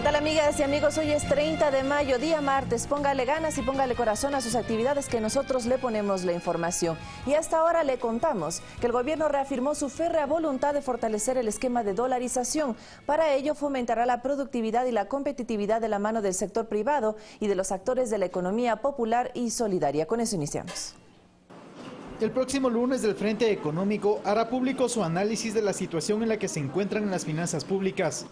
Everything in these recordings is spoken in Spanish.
¿Qué tal, amigas y amigos? Hoy es 30 de mayo, día martes. Póngale ganas y póngale corazón a sus actividades, que nosotros le ponemos la información. Y hasta ahora le contamos que el gobierno reafirmó su férrea voluntad de fortalecer el esquema de dolarización. Para ello fomentará la productividad y la competitividad de la mano del sector privado y de los actores de la economía popular y solidaria. Con eso iniciamos. El próximo lunes el Frente Económico hará público su análisis de la situación en la que se encuentran las finanzas públicas.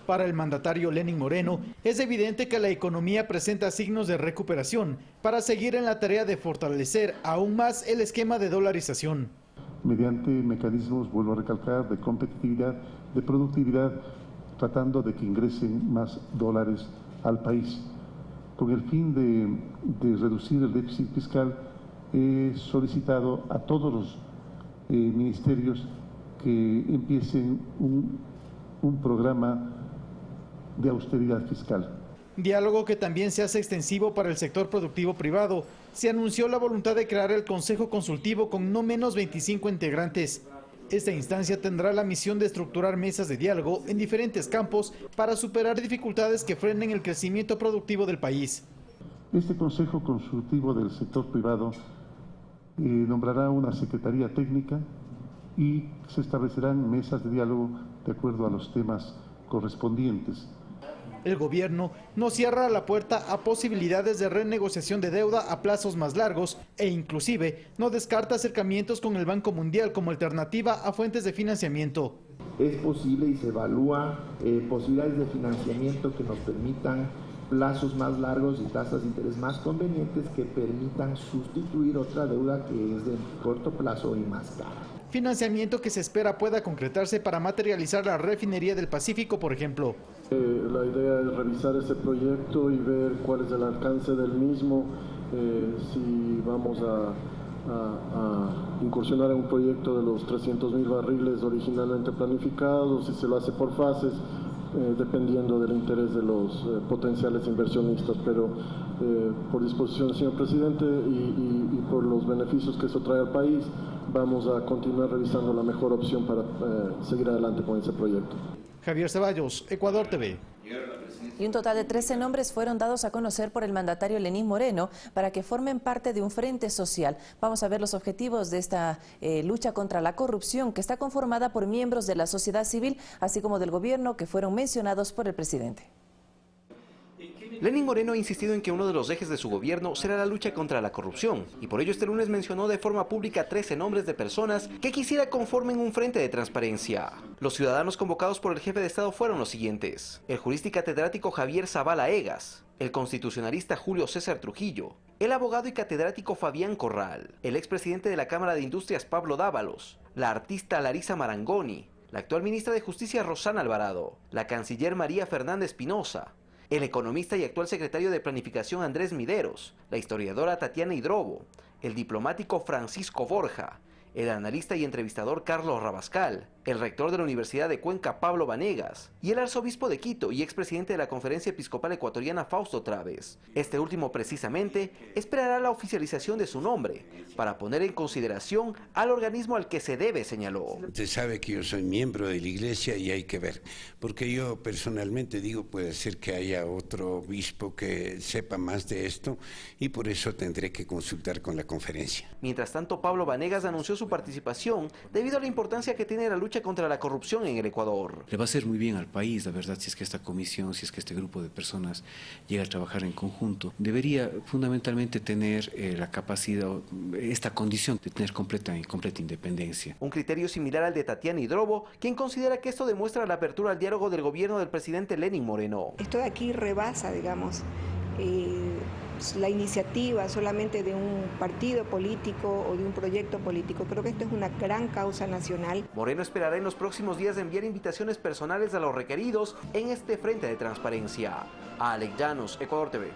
Para el mandatario Lenín Moreno, es evidente que la economía presenta signos de recuperación para seguir en la tarea de fortalecer aún más el esquema de dolarización. Mediante mecanismos, vuelvo a recalcar, de competitividad, de productividad, tratando de que ingresen más dólares al país. Con el fin de reducir el déficit fiscal, he solicitado a todos los ministerios que empiecen un programa de austeridad fiscal. Diálogo que también se hace extensivo para el sector productivo privado. Se anunció la voluntad de crear el Consejo Consultivo con no menos 25 integrantes. Esta instancia tendrá la misión de estructurar mesas de diálogo en diferentes campos para superar dificultades que frenen el crecimiento productivo del país. Este Consejo Consultivo del sector privado nombrará una secretaría técnica y se establecerán mesas de diálogo de acuerdo a los temas correspondientes. El gobierno no cierra la puerta a posibilidades de renegociación de deuda a plazos más largos e inclusive no descarta acercamientos con el Banco Mundial como alternativa a fuentes de financiamiento. Es posible y se evalúa posibilidades de financiamiento que nos permitan plazos más largos y tasas de interés más convenientes que permitan sustituir otra deuda que es de corto plazo y más cara. Financiamiento que se espera pueda concretarse para materializar la refinería del Pacífico, por ejemplo. La idea es revisar ese proyecto y ver cuál es el alcance del mismo, si vamos a incursionar en un proyecto de los 300.000 barriles originalmente planificados, si se lo hace por fases, dependiendo del interés de los potenciales inversionistas, pero por disposición del señor presidente y por los beneficios que eso trae al país, vamos a continuar revisando la mejor opción para seguir adelante con ese proyecto. Javier Ceballos, Ecuador TV. Y un total de 13 nombres fueron dados a conocer por el mandatario Lenín Moreno para que formen parte de un frente social. Vamos a ver los objetivos de esta lucha contra la corrupción, que está conformada por miembros de la sociedad civil, así como del gobierno, que fueron mencionados por el presidente. Lenín Moreno ha insistido en que uno de los ejes de su gobierno será la lucha contra la corrupción, y por ello este lunes mencionó de forma pública 13 nombres de personas que quisiera conformen un frente de transparencia. Los ciudadanos convocados por el jefe de Estado fueron los siguientes: el jurista y catedrático Javier Zavala Egas, el constitucionalista Julio César Trujillo, el abogado y catedrático Fabián Corral, el expresidente de la Cámara de Industrias Pablo Dávalos, la artista Larisa Marangoni, la actual ministra de Justicia Rosana Alvarado, la canciller María Fernanda Espinosa, el economista y actual secretario de Planificación Andrés Mideros, la historiadora Tatiana Hidrobo, el diplomático Francisco Borja, el analista y entrevistador Carlos Rabascal, el rector de la Universidad de Cuenca Pablo Vanegas y el arzobispo de Quito y expresidente de la Conferencia Episcopal Ecuatoriana Fausto Traves. Este último precisamente esperará la oficialización de su nombre para poner en consideración al organismo al que se debe, señaló. Usted sabe que yo soy miembro de la iglesia y hay que ver, porque yo personalmente digo, puede ser que haya otro obispo que sepa más de esto y por eso tendré que consultar con la conferencia. Mientras tanto, Pablo Vanegas anunció su participación debido a la importancia que tiene la lucha contra la corrupción en el Ecuador. Le va a hacer muy bien al país, la verdad, si es que esta comisión, si es que este grupo de personas llega a trabajar en conjunto. Debería fundamentalmente tener la capacidad, esta condición de tener completa independencia. Un criterio similar al de Tatiana Hidrobo, quien considera que esto demuestra la apertura al diálogo del gobierno del presidente Lenín Moreno. Esto de aquí rebasa, digamos, la iniciativa solamente de un partido político o de un proyecto político. Creo que esto es una gran causa nacional. Moreno esperará en los próximos días enviar invitaciones personales a los requeridos en este frente de transparencia. Alex Llanos, Ecuador TV.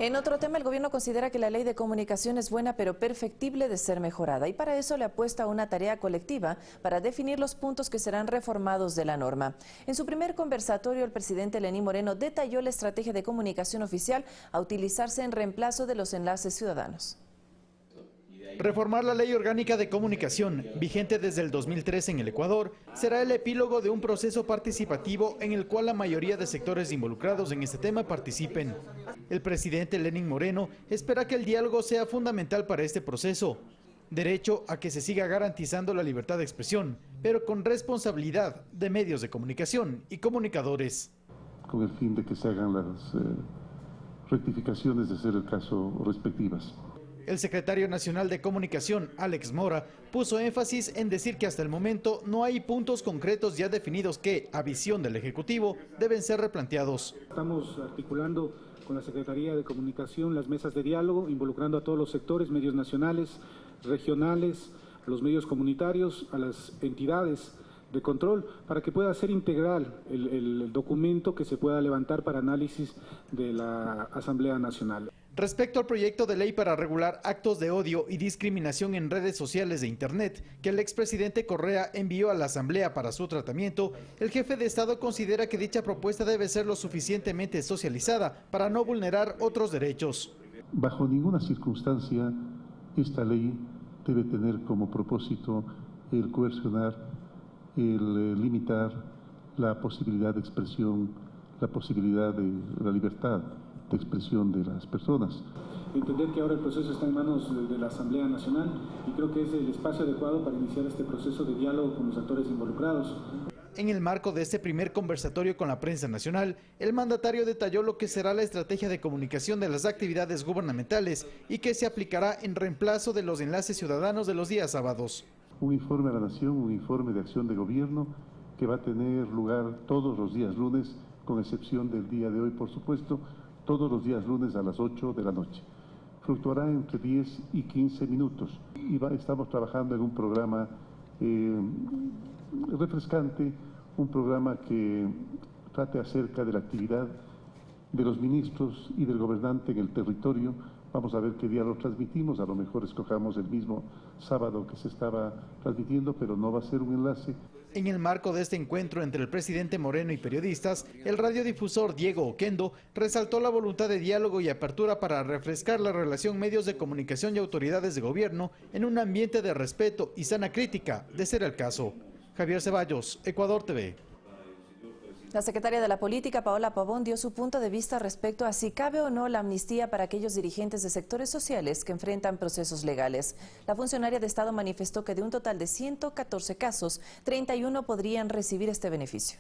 En otro tema, el gobierno considera que la ley de comunicación es buena pero perfectible de ser mejorada, y para eso le apuesta a una tarea colectiva para definir los puntos que serán reformados de la norma. En su primer conversatorio, el presidente Lenín Moreno detalló la estrategia de comunicación oficial a utilizarse en reemplazo de los enlaces ciudadanos. Reformar la Ley Orgánica de Comunicación, vigente desde el 2003 en el Ecuador, será el epílogo de un proceso participativo en el cual la mayoría de sectores involucrados en este tema participen. El presidente Lenín Moreno espera que el diálogo sea fundamental para este proceso. Derecho a que se siga garantizando la libertad de expresión, pero con responsabilidad de medios de comunicación y comunicadores. Con el fin de que se hagan las rectificaciones de ser el caso respectivas. El secretario nacional de Comunicación, Alex Mora, puso énfasis en decir que hasta el momento no hay puntos concretos ya definidos que, a visión del Ejecutivo, deben ser replanteados. Estamos articulando con la Secretaría de Comunicación las mesas de diálogo, involucrando a todos los sectores, medios nacionales, regionales, a los medios comunitarios, a las entidades de control, para que pueda ser integral el documento que se pueda levantar para análisis de la Asamblea Nacional. Respecto al proyecto de ley para regular actos de odio y discriminación en redes sociales de Internet, que el expresidente Correa envió a la Asamblea para su tratamiento, el jefe de Estado considera que dicha propuesta debe ser lo suficientemente socializada para no vulnerar otros derechos. Bajo ninguna circunstancia, esta ley debe tener como propósito el coercionar, el limitar la posibilidad de expresión, la posibilidad de la libertad de expresión de las personas. Entender que ahora el proceso está en manos de la Asamblea Nacional y creo que es el espacio adecuado para iniciar este proceso de diálogo con los actores involucrados. En el marco de este primer conversatorio con la prensa nacional, el mandatario detalló lo que será la estrategia de comunicación de las actividades gubernamentales y que se aplicará en reemplazo de los enlaces ciudadanos de los días sábados. Un informe a la Nación, un informe de acción de gobierno que va a tener lugar todos los días lunes, con excepción del día de hoy, por supuesto, todos los días lunes a las 8 de la noche. Fluctuará entre 10 y 15 minutos. Estamos trabajando en un programa refrescante, un programa que trate acerca de la actividad de los ministros y del gobernante en el territorio. Vamos a ver qué día lo transmitimos, a lo mejor escojamos el mismo sábado que se estaba transmitiendo, pero no va a ser un enlace. En el marco de este encuentro entre el presidente Moreno y periodistas, el radiodifusor Diego Oquendo resaltó la voluntad de diálogo y apertura para refrescar la relación medios de comunicación y autoridades de gobierno en un ambiente de respeto y sana crítica, de ser el caso. Javier Ceballos, Ecuador TV. La secretaria de la Política, Paola Pavón, dio su punto de vista respecto a si cabe o no la amnistía para aquellos dirigentes de sectores sociales que enfrentan procesos legales. La funcionaria de Estado manifestó que de un total de 114 casos, 31 podrían recibir este beneficio.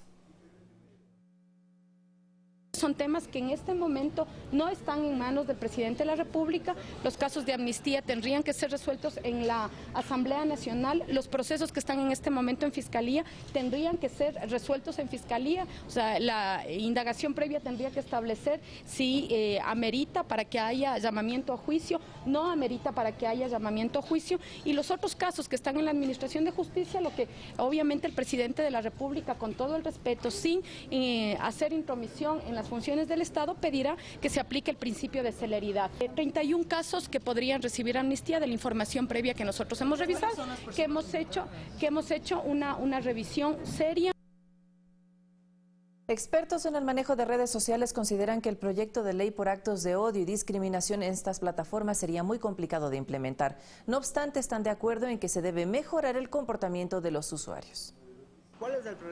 Son temas que en este momento no están en manos del presidente de la República. Los casos de amnistía tendrían que ser resueltos en la Asamblea Nacional. Los procesos que están en este momento en Fiscalía tendrían que ser resueltos en Fiscalía. O sea, la indagación previa tendría que establecer si amerita para que haya llamamiento a juicio, no amerita para que haya llamamiento a juicio. Y los otros casos que están en la Administración de Justicia, lo que obviamente el presidente de la República, con todo el respeto, sin hacer intromisión en las funciones del Estado, pedirá que se aplique el principio de celeridad. 31 casos que podrían recibir amnistía de la información previa que nosotros hemos revisado, que hemos hecho una revisión seria. Expertos en el manejo de redes sociales consideran que el proyecto de ley por actos de odio y discriminación en estas plataformas sería muy complicado de implementar. No obstante, están de acuerdo en que se debe mejorar el comportamiento de los usuarios.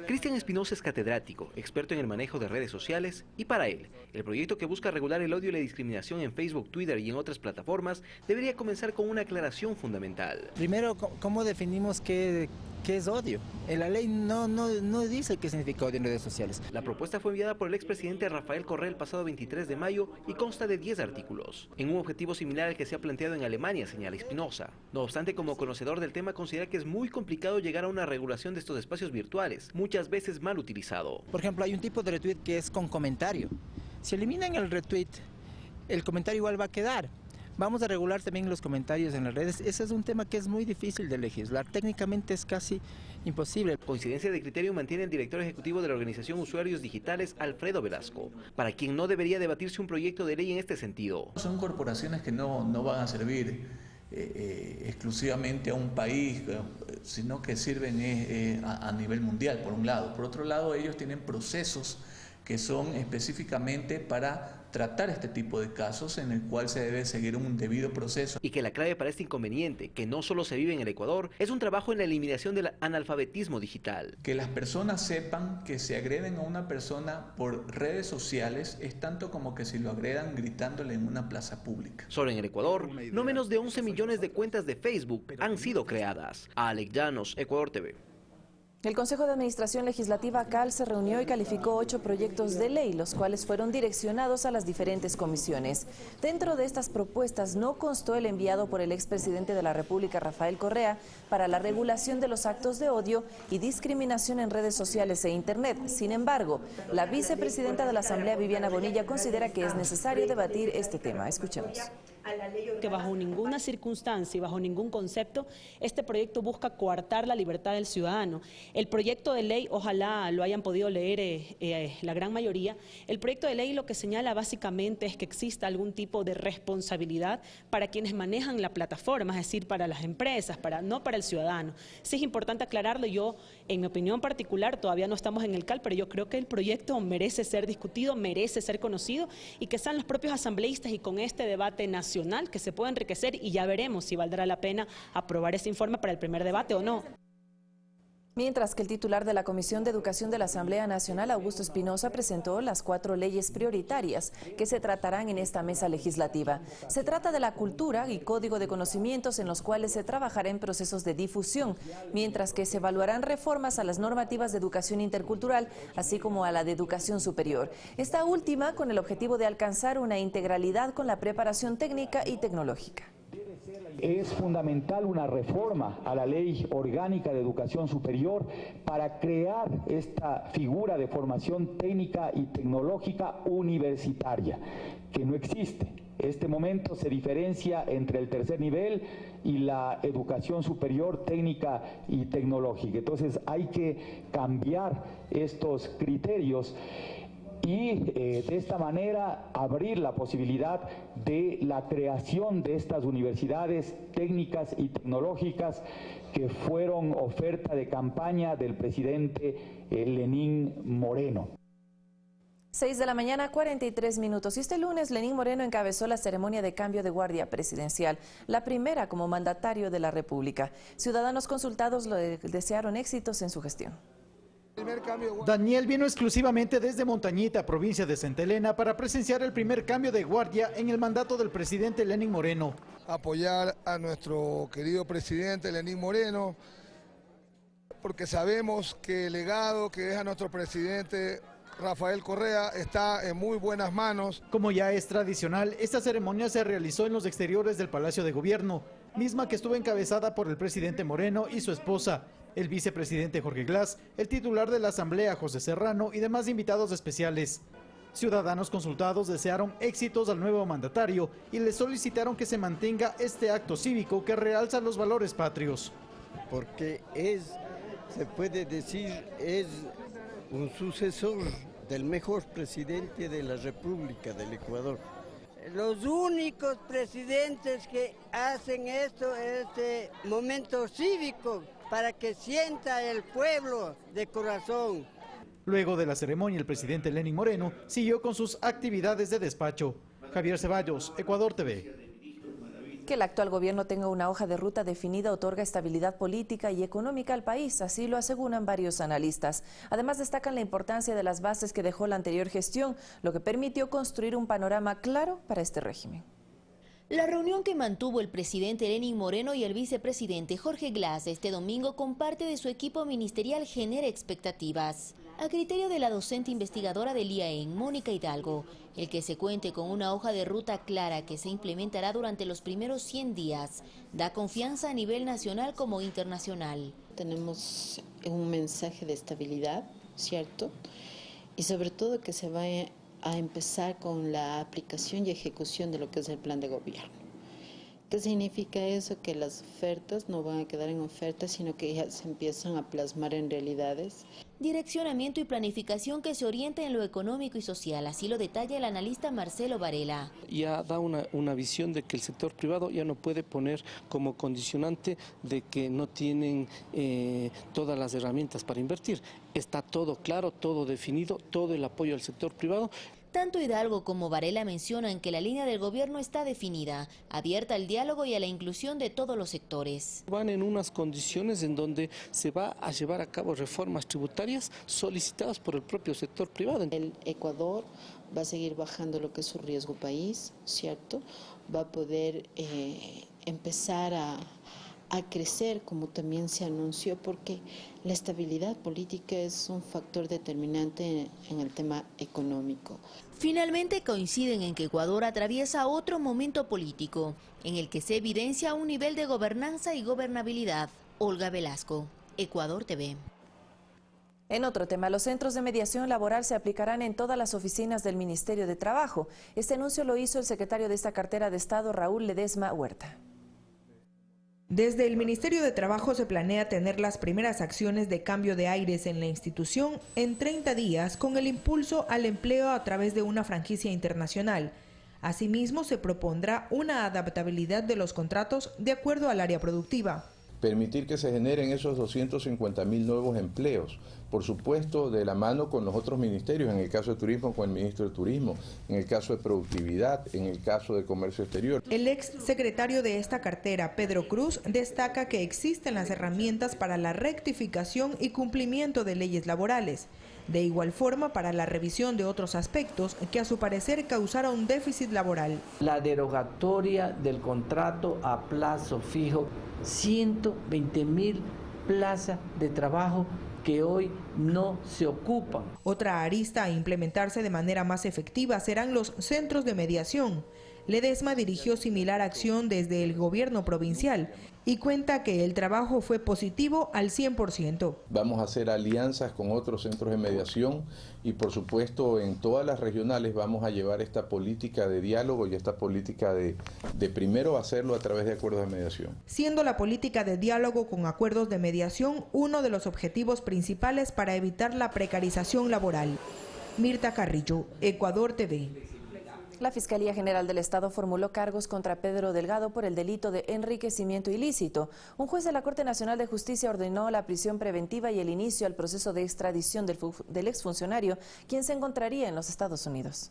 Cristian Espinosa es catedrático, experto en el manejo de redes sociales, y para él, el proyecto que busca regular el odio y la discriminación en Facebook, Twitter y en otras plataformas debería comenzar con una aclaración fundamental. Primero, ¿cómo definimos qué es odio? En la ley no dice qué significa odio en redes sociales. La propuesta fue enviada por el expresidente Rafael Correa el pasado 23 de mayo y consta de 10 artículos, en un objetivo similar al que se ha planteado en Alemania, señala Espinosa. No obstante, como conocedor del tema, considera que es muy complicado llegar a una regulación de estos espacios virtuales, muchas veces mal utilizado. Por ejemplo, hay un tipo de retweet que es con comentario. Si eliminan el retweet, el comentario igual va a quedar. Vamos a regular también los comentarios en las redes. Ese es un tema que es muy difícil de legislar. Técnicamente es casi imposible. Coincidencia de criterio mantiene el director ejecutivo de la organización Usuarios Digitales, Alfredo Velasco, para quien no debería debatirse un proyecto de ley en este sentido. Son corporaciones que no van a servir exclusivamente a un país, sino que sirven a nivel mundial, por un lado. Por otro lado, ellos tienen procesos que son específicamente para tratar este tipo de casos en el cual se debe seguir un debido proceso. Y que la clave para este inconveniente, que no solo se vive en el Ecuador, es un trabajo en la eliminación del analfabetismo digital. Que las personas sepan que si agreden a una persona por redes sociales es tanto como que si lo agredan gritándole en una plaza pública. Solo en el Ecuador, no menos de 11 millones de cuentas de Facebook han sido creadas. Alex Llanos, Ecuador TV. El Consejo de Administración Legislativa CAL se reunió y calificó 8 proyectos de ley, los cuales fueron direccionados a las diferentes comisiones. Dentro de estas propuestas no constó el enviado por el expresidente de la República, Rafael Correa, para la regulación de los actos de odio y discriminación en redes sociales e Internet. Sin embargo, la vicepresidenta de la Asamblea, Viviana Bonilla, considera que es necesario debatir este tema. Escuchemos. Que bajo ninguna circunstancia y bajo ningún concepto este proyecto busca coartar la libertad del ciudadano. El proyecto de ley, ojalá lo hayan podido leer la gran mayoría, el proyecto de ley lo que señala básicamente es que exista algún tipo de responsabilidad para quienes manejan la plataforma, es decir, para las empresas, no para el ciudadano. Sí es importante aclararlo, yo en mi opinión particular todavía no estamos en el CAL, pero yo creo que el proyecto merece ser discutido, merece ser conocido y que sean los propios asambleístas y con este debate nacional que se pueda enriquecer y ya veremos si valdrá la pena aprobar ese informe para el primer debate o no. Mientras que el titular de la Comisión de Educación de la Asamblea Nacional, Augusto Espinosa, presentó las 4 leyes prioritarias que se tratarán en esta mesa legislativa. Se trata de la cultura y código de conocimientos en los cuales se trabajará en procesos de difusión, mientras que se evaluarán reformas a las normativas de educación intercultural, así como a la de educación superior. Esta última con el objetivo de alcanzar una integralidad con la preparación técnica y tecnológica. Es fundamental una reforma a la Ley Orgánica de Educación Superior para crear esta figura de formación técnica y tecnológica universitaria, que no existe. Este momento se diferencia entre el tercer nivel y la educación superior técnica y tecnológica. Entonces hay que cambiar estos criterios y de esta manera abrir la posibilidad de la creación de estas universidades técnicas y tecnológicas que fueron oferta de campaña del presidente Lenín Moreno. 6 de la mañana, 43 minutos. Y este lunes, Lenín Moreno encabezó la ceremonia de cambio de guardia presidencial, la primera como mandatario de la República. Ciudadanos consultados le desearon éxitos en su gestión. Daniel vino exclusivamente desde Montañita, provincia de Santa Elena, para presenciar el primer cambio de guardia en el mandato del presidente Lenín Moreno. Apoyar a nuestro querido presidente Lenín Moreno, porque sabemos que el legado que deja nuestro presidente Rafael Correa está en muy buenas manos. Como ya es tradicional, esta ceremonia se realizó en los exteriores del Palacio de Gobierno, misma que estuvo encabezada por el presidente Moreno y su esposa, el vicepresidente Jorge Glass, el titular de la Asamblea José Serrano y demás invitados especiales. Ciudadanos consultados desearon éxitos al nuevo mandatario y le solicitaron que se mantenga este acto cívico que realza los valores patrios. Porque se puede decir, es un sucesor del mejor presidente de la República del Ecuador. Los únicos presidentes que hacen esto, este momento cívico, para que sienta el pueblo de corazón. Luego de la ceremonia, el presidente Lenín Moreno siguió con sus actividades de despacho. Javier Ceballos, Ecuador TV. Que el actual gobierno tenga una hoja de ruta definida otorga estabilidad política y económica al país, así lo aseguran varios analistas. Además destacan la importancia de las bases que dejó la anterior gestión, lo que permitió construir un panorama claro para este régimen. La reunión que mantuvo el presidente Lenín Moreno y el vicepresidente Jorge Glass este domingo con parte de su equipo ministerial genera expectativas. A criterio de la docente investigadora del IAEN, Mónica Hidalgo, el que se cuente con una hoja de ruta clara que se implementará durante los primeros 100 días, da confianza a nivel nacional como internacional. Tenemos un mensaje de estabilidad, ¿cierto? Y sobre todo que se va a empezar con la aplicación y ejecución de lo que es el plan de gobierno. ¿Qué significa eso? Que las ofertas no van a quedar en ofertas, sino que ya se empiezan a plasmar en realidades. Direccionamiento y planificación que se orienta en lo económico y social, así lo detalla el analista Marcelo Varela. Ya da una visión de que el sector privado ya no puede poner como condicionante de que no tienen todas las herramientas para invertir. Está todo claro, todo definido, todo el apoyo al sector privado. Tanto Hidalgo como Varela mencionan que la línea del gobierno está definida, abierta al diálogo y a la inclusión de todos los sectores. Van en unas condiciones en donde se va a llevar a cabo reformas tributarias solicitadas por el propio sector privado. El Ecuador va a seguir bajando lo que es su riesgo país, ¿cierto? Va a poder empezar a crecer, como también se anunció, porque la estabilidad política es un factor determinante en el tema económico. Finalmente coinciden en que Ecuador atraviesa otro momento político, en el que se evidencia un nivel de gobernanza y gobernabilidad. Olga Velasco, Ecuador TV. En otro tema, los centros de mediación laboral se aplicarán en todas las oficinas del Ministerio de Trabajo. Este anuncio lo hizo el secretario de esta cartera de Estado, Raúl Ledesma Huerta. Desde el Ministerio de Trabajo se planea tener las primeras acciones de cambio de aires en la institución en 30 días con el impulso al empleo a través de una franquicia internacional. Asimismo, se propondrá una adaptabilidad de los contratos de acuerdo al área productiva. Permitir que se generen esos 250.000 nuevos empleos, por supuesto de la mano con los otros ministerios, en el caso de turismo con el ministro de Turismo, en el caso de productividad, en el caso de comercio exterior. El ex secretario de esta cartera, Pedro Cruz, destaca que existen las herramientas para la rectificación y cumplimiento de leyes laborales. De igual forma, para la revisión de otros aspectos que a su parecer causaron déficit laboral. La derogatoria del contrato a plazo fijo, 120.000 plazas de trabajo que hoy no se ocupan. Otra arista a implementarse de manera más efectiva serán los centros de mediación. Ledesma dirigió similar acción desde el gobierno provincial y cuenta que el trabajo fue positivo al 100%. Vamos a hacer alianzas con otros centros de mediación y por supuesto en todas las regionales vamos a llevar esta política de diálogo y esta política de primero hacerlo a través de acuerdos de mediación. Siendo la política de diálogo con acuerdos de mediación uno de los objetivos principales para evitar la precarización laboral. Mirta Carrillo, Ecuador TV. La Fiscalía General del Estado formuló cargos contra Pedro Delgado por el delito de enriquecimiento ilícito. Un juez de la Corte Nacional de Justicia ordenó la prisión preventiva y el inicio al proceso de extradición del exfuncionario, quien se encontraría en los Estados Unidos.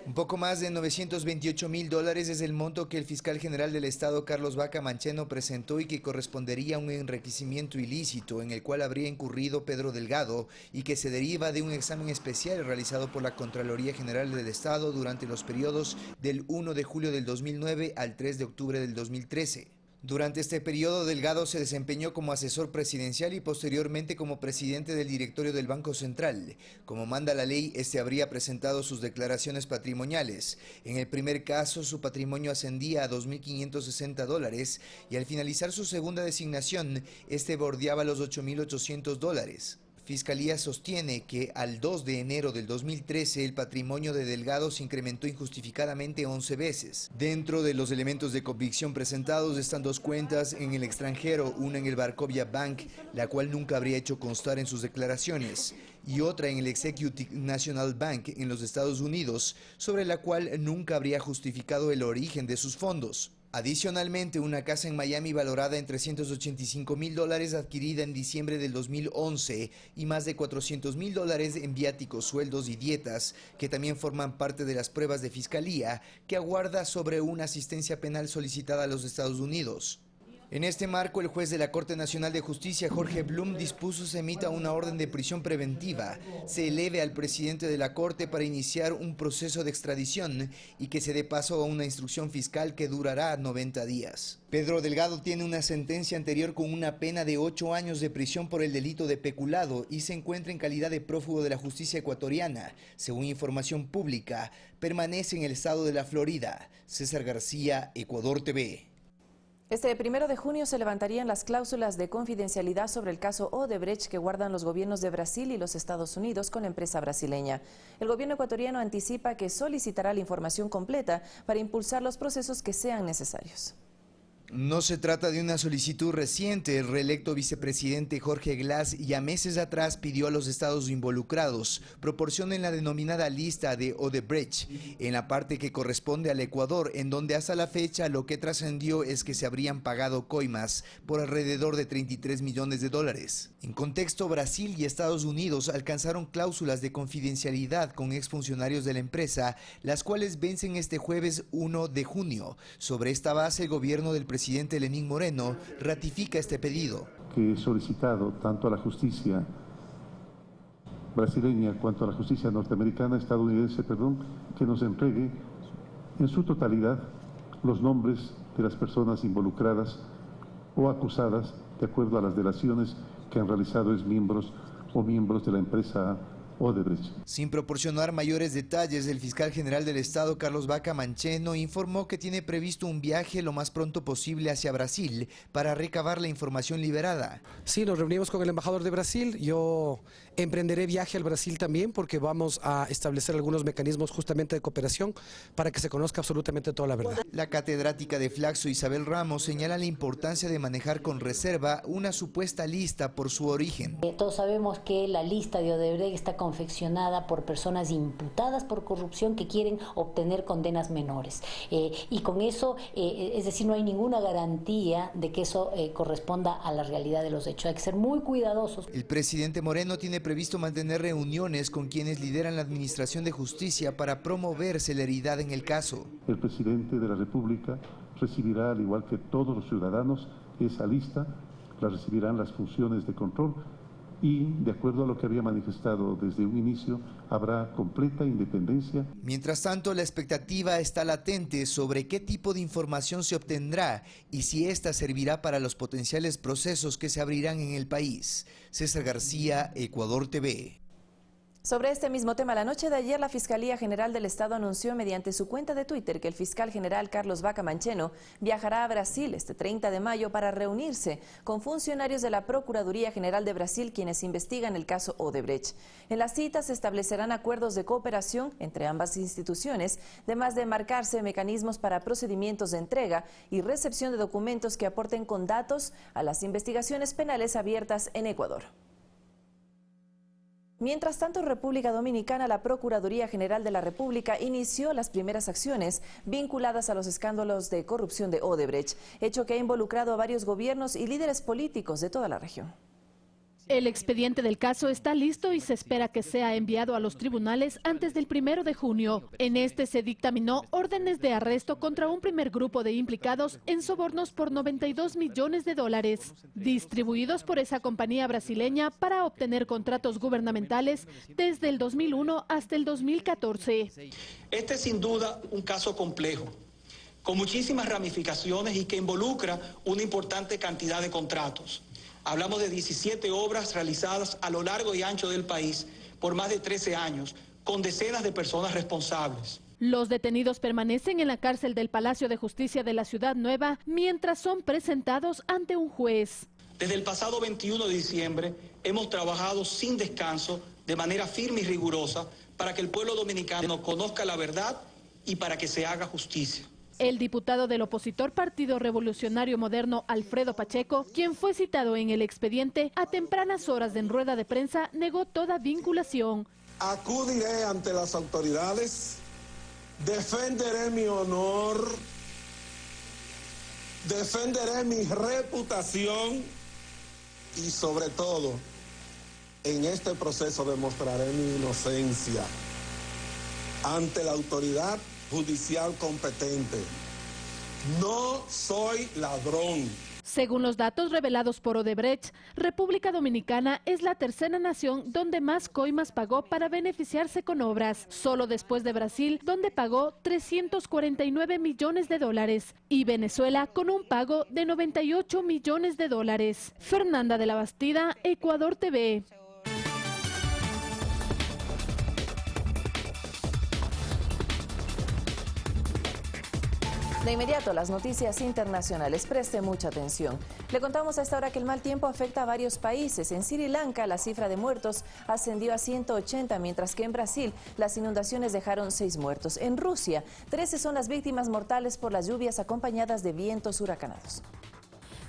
Un poco más de $928.000 es el monto que el fiscal general del Estado, Carlos Vaca Mancheno, presentó y que correspondería a un enriquecimiento ilícito en el cual habría incurrido Pedro Delgado y que se deriva de un examen especial realizado por la Contraloría General del Estado durante los periodos del 1 de julio del 2009 al 3 de octubre del 2013. Durante este periodo, Delgado se desempeñó como asesor presidencial y posteriormente como presidente del directorio del Banco Central. Como manda la ley, este habría presentado sus declaraciones patrimoniales. En el primer caso, su patrimonio ascendía a $2.560 y al finalizar su segunda designación, este bordeaba los $8.800. Fiscalía sostiene que al 2 de enero del 2013 el patrimonio de Delgado se incrementó injustificadamente 11 veces. Dentro de los elementos de convicción presentados están dos cuentas en el extranjero, una en el Barcovia Bank, la cual nunca habría hecho constar en sus declaraciones, y otra en el Executive National Bank en los Estados Unidos, sobre la cual nunca habría justificado el origen de sus fondos. Adicionalmente, una casa en Miami valorada en $385.000 adquirida en diciembre del 2011 y más de $400.000 en viáticos, sueldos y dietas, que también forman parte de las pruebas de fiscalía que aguarda sobre una asistencia penal solicitada a los Estados Unidos. En este marco, el juez de la Corte Nacional de Justicia, Jorge Blum, dispuso se emita una orden de prisión preventiva, se eleve al presidente de la Corte para iniciar un proceso de extradición y que se dé paso a una instrucción fiscal que durará 90 días. Pedro Delgado tiene una sentencia anterior con una pena de 8 años de prisión por el delito de peculado y se encuentra en calidad de prófugo de la justicia ecuatoriana. Según información pública, permanece en el estado de la Florida. César García, Ecuador TV. Este 1 de junio se levantarían las cláusulas de confidencialidad sobre el caso Odebrecht que guardan los gobiernos de Brasil y los Estados Unidos con la empresa brasileña. El gobierno ecuatoriano anticipa que solicitará la información completa para impulsar los procesos que sean necesarios. No se trata de una solicitud reciente. El reelecto vicepresidente Jorge Glass ya meses atrás pidió a los estados involucrados proporcionen la denominada lista de Odebrecht en la parte que corresponde al Ecuador, en donde hasta la fecha lo que trascendió es que se habrían pagado coimas por alrededor de 33 millones de dólares. En contexto, Brasil y Estados Unidos alcanzaron cláusulas de confidencialidad con exfuncionarios de la empresa, las cuales vencen este jueves 1 de junio. Sobre esta base, el gobierno del presidente Lenín Moreno ratifica este pedido. Que he solicitado tanto a la justicia brasileña cuanto a la justicia estadounidense, que nos entregue en su totalidad los nombres de las personas involucradas o acusadas de acuerdo a las delaciones que han realizado miembros de la empresa Odebrecht. Sin proporcionar mayores detalles, el fiscal general del Estado, Carlos Vaca Mancheno, informó que tiene previsto un viaje lo más pronto posible hacia Brasil para recabar la información liberada. Sí, nos reunimos con el embajador de Brasil. Yo emprenderé viaje al Brasil también porque vamos a establecer algunos mecanismos justamente de cooperación para que se conozca absolutamente toda la verdad. La catedrática de Flaxo, Isabel Ramos, señala la importancia de manejar con reserva una supuesta lista por su origen. Todos sabemos que la lista de Odebrecht está confeccionada por personas imputadas por corrupción que quieren obtener condenas menores. Y con eso, es decir, no hay ninguna garantía de que eso corresponda a la realidad de los hechos. Hay que ser muy cuidadosos. El presidente Moreno tiene previsto mantener reuniones con quienes lideran la Administración de Justicia para promover celeridad en el caso. El presidente de la República recibirá, al igual que todos los ciudadanos, esa lista, la recibirán las funciones de control y, de acuerdo a lo que había manifestado desde un inicio, habrá completa independencia. Mientras tanto, la expectativa está latente sobre qué tipo de información se obtendrá y si esta servirá para los potenciales procesos que se abrirán en el país. César García, Ecuador TV. Sobre este mismo tema, la noche de ayer la Fiscalía General del Estado anunció mediante su cuenta de Twitter que el fiscal general Carlos Vaca Mancheno viajará a Brasil este 30 de mayo para reunirse con funcionarios de la Procuraduría General de Brasil quienes investigan el caso Odebrecht. En la cita se establecerán acuerdos de cooperación entre ambas instituciones, además de marcarse mecanismos para procedimientos de entrega y recepción de documentos que aporten con datos a las investigaciones penales abiertas en Ecuador. Mientras tanto, en República Dominicana, la Procuraduría General de la República inició las primeras acciones vinculadas a los escándalos de corrupción de Odebrecht, hecho que ha involucrado a varios gobiernos y líderes políticos de toda la región. El expediente del caso está listo y se espera que sea enviado a los tribunales antes del 1 de junio. En este se dictaminó órdenes de arresto contra un primer grupo de implicados en sobornos por 92 millones de dólares, distribuidos por esa compañía brasileña para obtener contratos gubernamentales desde el 2001 hasta el 2014. Este es sin duda un caso complejo, con muchísimas ramificaciones y que involucra una importante cantidad de contratos. Hablamos de 17 obras realizadas a lo largo y ancho del país por más de 13 años, con decenas de personas responsables. Los detenidos permanecen en la cárcel del Palacio de Justicia de la Ciudad Nueva mientras son presentados ante un juez. Desde el pasado 21 de diciembre hemos trabajado sin descanso, de manera firme y rigurosa, para que el pueblo dominicano conozca la verdad y para que se haga justicia. El diputado del opositor Partido Revolucionario Moderno, Alfredo Pacheco, quien fue citado en el expediente, a tempranas horas en rueda de prensa negó toda vinculación. Acudiré ante las autoridades, defenderé mi honor, defenderé mi reputación y sobre todo, en este proceso demostraré mi inocencia ante la autoridad judicial competente. No soy ladrón. Según los datos revelados por Odebrecht, República Dominicana es la tercera nación donde más coimas pagó para beneficiarse con obras, solo después de Brasil, donde pagó 349 millones de dólares, y Venezuela con un pago de 98 millones de dólares. Fernanda de la Bastida, Ecuador TV. De inmediato, las noticias internacionales. Preste mucha atención. Le contamos a esta hora que el mal tiempo afecta a varios países. En Sri Lanka, la cifra de muertos ascendió a 180, mientras que en Brasil las inundaciones dejaron 6 muertos. En Rusia, 13 son las víctimas mortales por las lluvias acompañadas de vientos huracanados.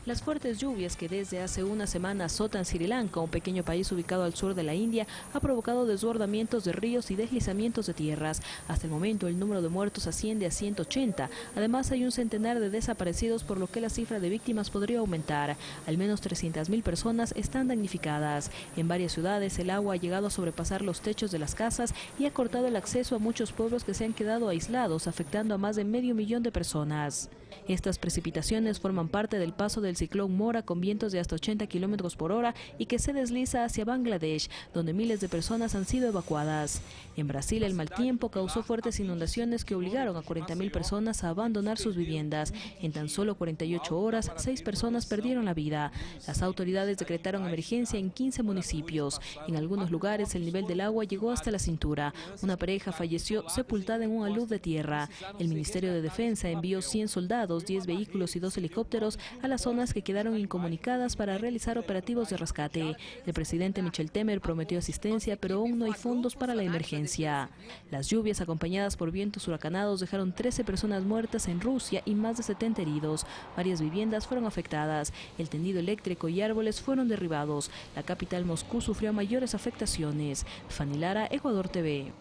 Las fuertes lluvias que desde hace una semana azotan Sri Lanka, un pequeño país ubicado al sur de la India, ha provocado desbordamientos de ríos y deslizamientos de tierras. Hasta el momento el número de muertos asciende a 180. Además hay un centenar de desaparecidos, por lo que la cifra de víctimas podría aumentar. Al menos 300.000 personas están damnificadas. En varias ciudades el agua ha llegado a sobrepasar los techos de las casas y ha cortado el acceso a muchos pueblos que se han quedado aislados, afectando a más de 500.000 de personas. Estas precipitaciones forman parte del paso del ciclón Mora, con vientos de hasta 80 kilómetros por hora y que se desliza hacia Bangladesh, donde miles de personas han sido evacuadas. En Brasil, el mal tiempo causó fuertes inundaciones que obligaron a 40.000 personas a abandonar sus viviendas. En tan solo 48 horas, 6 personas perdieron la vida. Las autoridades decretaron emergencia en 15 municipios. En algunos lugares, el nivel del agua llegó hasta la cintura. Una pareja falleció sepultada en un alud de tierra. El Ministerio de Defensa envió 100 soldados, 10 vehículos y 2 helicópteros a las zonas que quedaron incomunicadas para realizar operativos de rescate. El presidente Michel Temer prometió asistencia, pero aún no hay fondos para la emergencia. Las lluvias acompañadas por vientos huracanados dejaron 13 personas muertas en Rusia y más de 70 heridos. Varias viviendas fueron afectadas. El tendido eléctrico y árboles fueron derribados. La capital Moscú sufrió mayores afectaciones. Fanny Lara, Ecuador TV.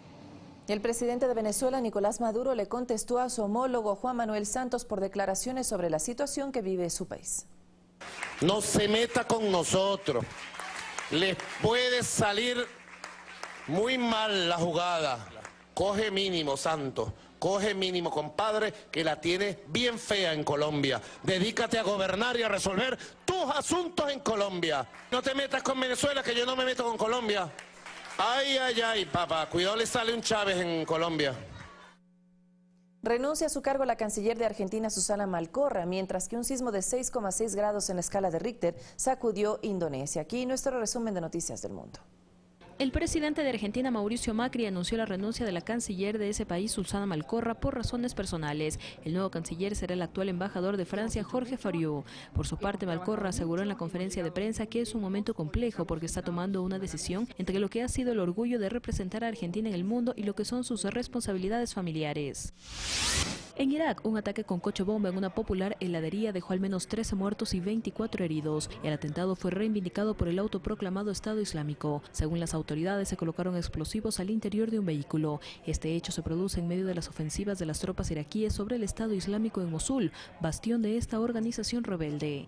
El presidente de Venezuela, Nicolás Maduro, le contestó a su homólogo Juan Manuel Santos por declaraciones sobre la situación que vive su país. No se meta con nosotros. Les puede salir muy mal la jugada. Coge mínimo, Santos. Coge mínimo, compadre, que la tiene bien fea en Colombia. Dedícate a gobernar y a resolver tus asuntos en Colombia. No te metas con Venezuela, que yo no me meto con Colombia. Ay, ay, ay, papá, cuidado, le sale un Chávez en Colombia. Renuncia a su cargo la canciller de Argentina, Susana Malcorra, mientras que un sismo de 6,6 grados en la escala de Richter sacudió Indonesia. Aquí nuestro resumen de noticias del mundo. El presidente de Argentina, Mauricio Macri, anunció la renuncia de la canciller de ese país, Susana Malcorra, por razones personales. El nuevo canciller será el actual embajador de Francia, Jorge Fariou. Por su parte, Malcorra aseguró en la conferencia de prensa que es un momento complejo porque está tomando una decisión entre lo que ha sido el orgullo de representar a Argentina en el mundo y lo que son sus responsabilidades familiares. En Irak, un ataque con coche bomba en una popular heladería dejó al menos 13 muertos y 24 heridos. El atentado fue reivindicado por el autoproclamado Estado Islámico. Según las autoridades, se colocaron explosivos al interior de un vehículo. Este hecho se produce en medio de las ofensivas de las tropas iraquíes sobre el Estado Islámico en Mosul, bastión de esta organización rebelde.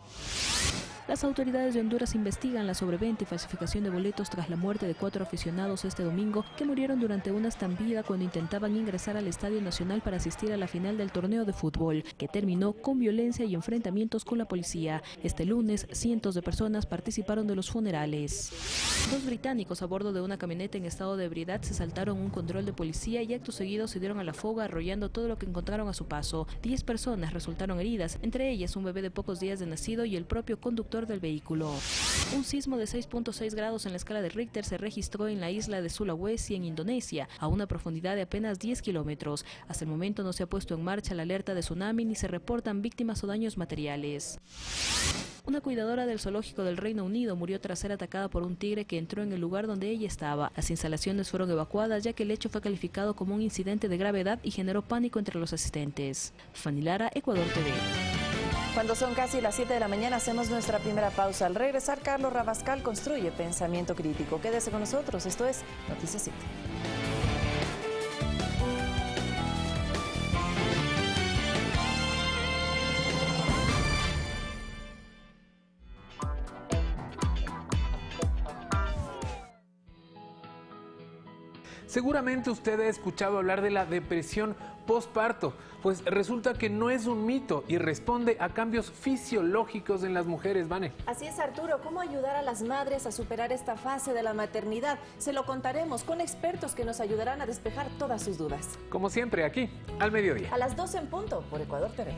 Las autoridades de Honduras investigan la sobreventa y falsificación de boletos tras la muerte de 4 aficionados este domingo que murieron durante una estampida cuando intentaban ingresar al Estadio Nacional para asistir a la final del torneo de fútbol, que terminó con violencia y enfrentamientos con la policía. Este lunes, cientos de personas participaron de los funerales. 2 británicos a bordo de una camioneta en estado de ebriedad se saltaron un control de policía y acto seguido se dieron a la fuga arrollando todo lo que encontraron a su paso. 10 personas resultaron heridas, entre ellas un bebé de pocos días de nacido y el propio conductor del vehículo. Un sismo de 6.6 grados en la escala de Richter se registró en la isla de Sulawesi, en Indonesia, a una profundidad de apenas 10 kilómetros. Hasta el momento no se ha puesto en marcha la alerta de tsunami ni se reportan víctimas o daños materiales. Una cuidadora del zoológico del Reino Unido murió tras ser atacada por un tigre que entró en el lugar donde ella estaba. Las instalaciones fueron evacuadas ya que el hecho fue calificado como un incidente de gravedad y generó pánico entre los asistentes. Fanny Lara, Ecuador TV. Cuando son casi las 7 de la mañana hacemos nuestra primera pausa. Al regresar, Carlos Rabascal construye pensamiento crítico. Quédese con nosotros, esto es Noticias 7. Seguramente usted ha escuchado hablar de la depresión postparto, pues resulta que no es un mito y responde a cambios fisiológicos en las mujeres, Vane. Así es, Arturo. ¿Cómo ayudar a las madres a superar esta fase de la maternidad? Se lo contaremos con expertos que nos ayudarán a despejar todas sus dudas. Como siempre, aquí, al mediodía. A las 12 en punto, por Ecuador TV.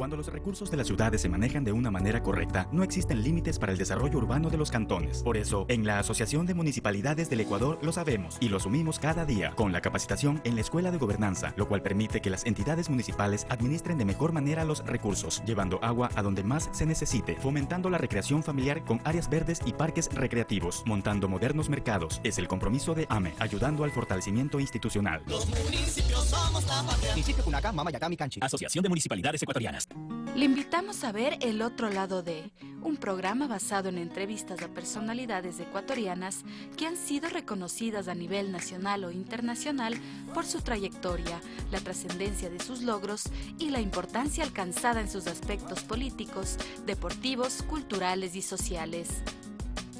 Cuando los recursos de las ciudades se manejan de una manera correcta, no existen límites para el desarrollo urbano de los cantones. Por eso, en la Asociación de Municipalidades del Ecuador lo sabemos y lo asumimos cada día con la capacitación en la Escuela de Gobernanza, lo cual permite que las entidades municipales administren de mejor manera los recursos, llevando agua a donde más se necesite, fomentando la recreación familiar con áreas verdes y parques recreativos, montando modernos mercados. Es el compromiso de AME, ayudando al fortalecimiento institucional. Los municipios somos la patria. Asociación de Municipalidades Ecuatorianas. Le invitamos a ver El Otro Lado de, un programa basado en entrevistas a personalidades ecuatorianas que han sido reconocidas a nivel nacional o internacional por su trayectoria, la trascendencia de sus logros y la importancia alcanzada en sus aspectos políticos, deportivos, culturales y sociales.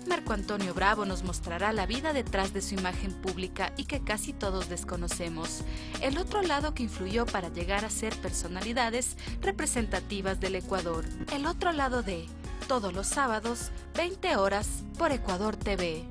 Marco Antonio Bravo nos mostrará la vida detrás de su imagen pública y que casi todos desconocemos. El otro lado que influyó para llegar a ser personalidades representativas del Ecuador. El otro lado de, todos los sábados, 20 horas, por Ecuador TV.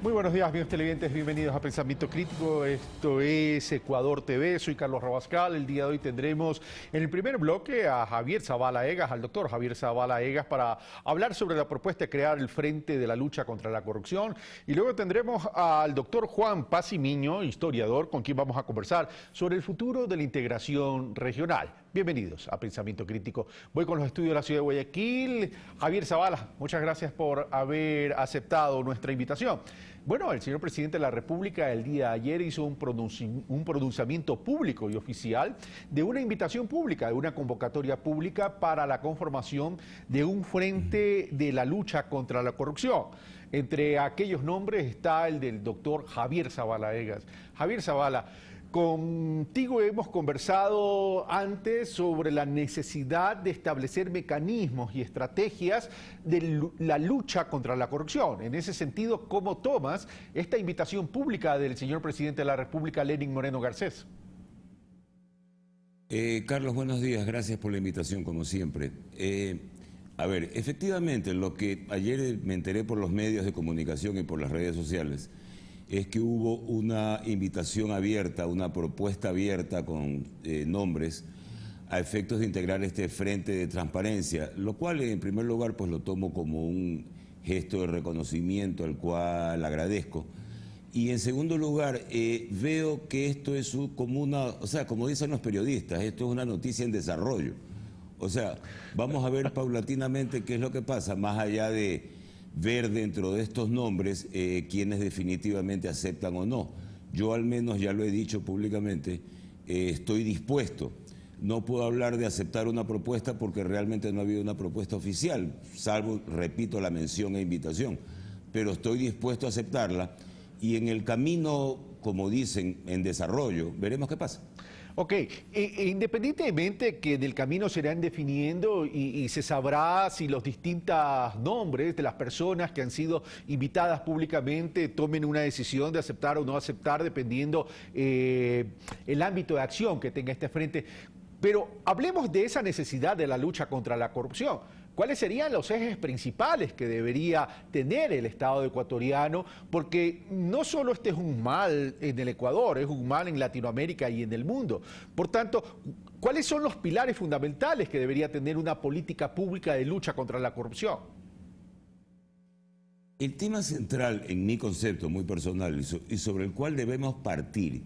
Muy buenos días, amigos televidentes, bienvenidos a Pensamiento Crítico. Esto es Ecuador TV, soy Carlos Rabascal. El día de hoy tendremos en el primer bloque a Javier Zavala Egas, al doctor Javier Zavala Egas, para hablar sobre la propuesta de crear el Frente de la Lucha contra la Corrupción. Y luego tendremos al doctor Juan Pacimiño, historiador, con quien vamos a conversar sobre el futuro de la integración regional. Bienvenidos a Pensamiento Crítico. Voy con los estudios de la ciudad de Guayaquil. Javier Zavala, muchas gracias por haber aceptado nuestra invitación. Bueno, el señor presidente de la República el día de ayer hizo un pronunciamiento público y oficial de una invitación pública, de una convocatoria pública para la conformación de un frente de la lucha contra la corrupción. Entre aquellos nombres está el del doctor Javier Zavala Egas. Javier Zavala, contigo hemos conversado antes sobre la necesidad de establecer mecanismos y estrategias de la lucha contra la corrupción. En ese sentido, ¿cómo tomas esta invitación pública del señor presidente de la República, Lenín Moreno Garcés? Carlos, buenos días. Gracias por la invitación, como siempre. A ver, efectivamente, lo que ayer me enteré por los medios de comunicación y por las redes sociales es que hubo una invitación abierta, una propuesta abierta con nombres a efectos de integrar este frente de transparencia, lo cual en primer lugar pues lo tomo como un gesto de reconocimiento al cual agradezco. Y en segundo lugar, veo que esto es como una, o sea, como dicen los periodistas, esto es una noticia en desarrollo. O sea, vamos a ver paulatinamente qué es lo que pasa, más allá de ver dentro de estos nombres quienes definitivamente aceptan o no. Yo al menos ya lo he dicho públicamente, estoy dispuesto. No puedo hablar de aceptar una propuesta porque realmente no ha habido una propuesta oficial, salvo, repito, la mención e invitación. Pero estoy dispuesto a aceptarla y en el camino, como dicen, en desarrollo, veremos qué pasa. Ok, independientemente que del camino se irán definiendo y se sabrá si los distintos nombres de las personas que han sido invitadas públicamente tomen una decisión de aceptar o no aceptar, dependiendo el ámbito de acción que tenga este frente. Pero hablemos de esa necesidad de la lucha contra la corrupción. ¿Cuáles serían los ejes principales que debería tener el Estado ecuatoriano? Porque no solo este es un mal en el Ecuador, es un mal en Latinoamérica y en el mundo. Por tanto, ¿cuáles son los pilares fundamentales que debería tener una política pública de lucha contra la corrupción? El tema central, en mi concepto muy personal y sobre el cual debemos partir,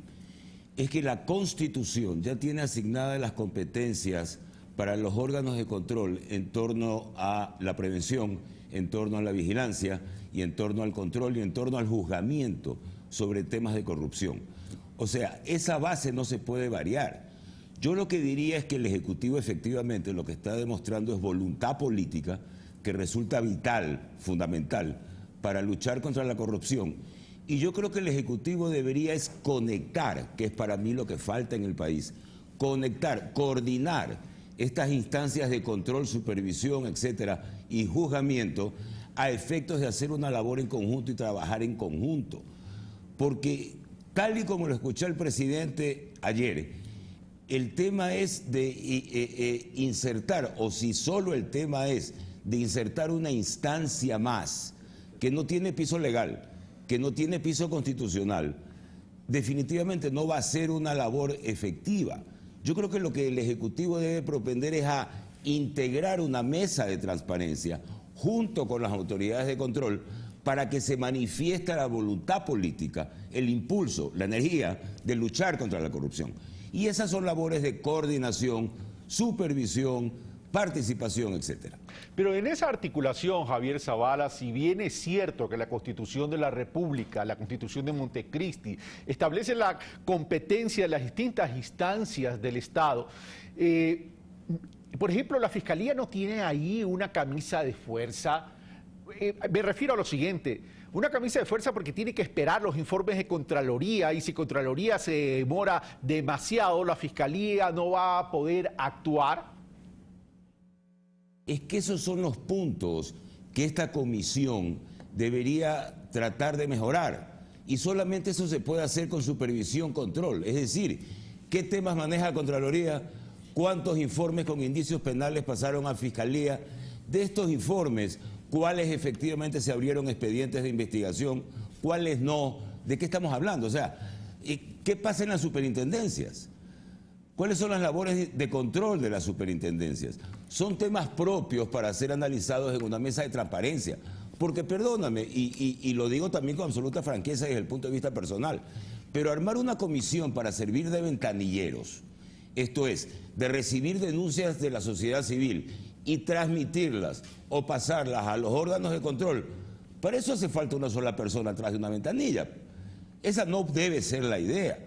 es que la Constitución ya tiene asignadas las competencias para los órganos de control en torno a la prevención, en torno a la vigilancia y en torno al control y en torno al juzgamiento sobre temas de corrupción. O sea, esa base no se puede variar. Yo lo que diría es que el Ejecutivo efectivamente lo que está demostrando es voluntad política que resulta vital, fundamental, para luchar contra la corrupción. Y yo creo que el Ejecutivo debería es conectar, que es para mí lo que falta en el país, conectar, coordinar estas instancias de control, supervisión, etcétera, y juzgamiento a efectos de hacer una labor en conjunto y trabajar en conjunto. Porque tal y como lo escuché el presidente ayer, el tema es de insertar, o si solo el tema es de insertar una instancia más que no tiene piso legal, que no tiene piso constitucional, definitivamente no va a ser una labor efectiva. Yo creo que lo que el Ejecutivo debe propender es a integrar una mesa de transparencia junto con las autoridades de control para que se manifieste la voluntad política, el impulso, la energía de luchar contra la corrupción. Y esas son labores de coordinación, supervisión, participación, etcétera. Pero en esa articulación, Javier Zavala, si bien es cierto que la Constitución de la República, la Constitución de Montecristi, establece la competencia de las distintas instancias del Estado, por ejemplo, la Fiscalía no tiene ahí una camisa de fuerza. Me refiero a lo siguiente, una camisa de fuerza porque tiene que esperar los informes de Contraloría, y si Contraloría se demora demasiado, la Fiscalía no va a poder actuar. Es que esos son los puntos que esta comisión debería tratar de mejorar. Y solamente eso se puede hacer con supervisión, control. Es decir, ¿qué temas maneja la Contraloría? ¿Cuántos informes con indicios penales pasaron a Fiscalía? De estos informes, ¿cuáles efectivamente se abrieron expedientes de investigación? ¿Cuáles no? ¿De qué estamos hablando? O sea, ¿qué pasa en las superintendencias? ¿Cuáles son las labores de control de las superintendencias? Son temas propios para ser analizados en una mesa de transparencia. Porque, perdóname, y lo digo también con absoluta franqueza desde el punto de vista personal, pero armar una comisión para servir de ventanilleros, esto es, de recibir denuncias de la sociedad civil y transmitirlas o pasarlas a los órganos de control, para eso hace falta una sola persona atrás de una ventanilla. Esa no debe ser la idea.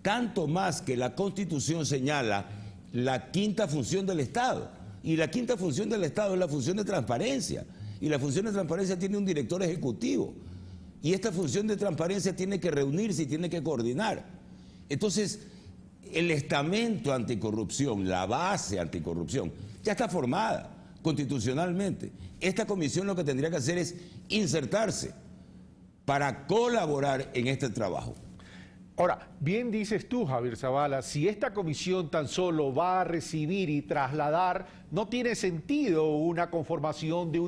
Tanto más que la Constitución señala la quinta función del Estado. Y la quinta función del Estado es la función de transparencia. Y la función de transparencia tiene un director ejecutivo. Y esta función de transparencia tiene que reunirse y tiene que coordinar. Entonces, el estamento anticorrupción, la base anticorrupción, ya está formada constitucionalmente. Esta comisión lo que tendría que hacer es insertarse para colaborar en este trabajo. Ahora, bien dices tú, Javier Zavala, si esta comisión tan solo va a recibir y trasladar, no tiene sentido una conformación de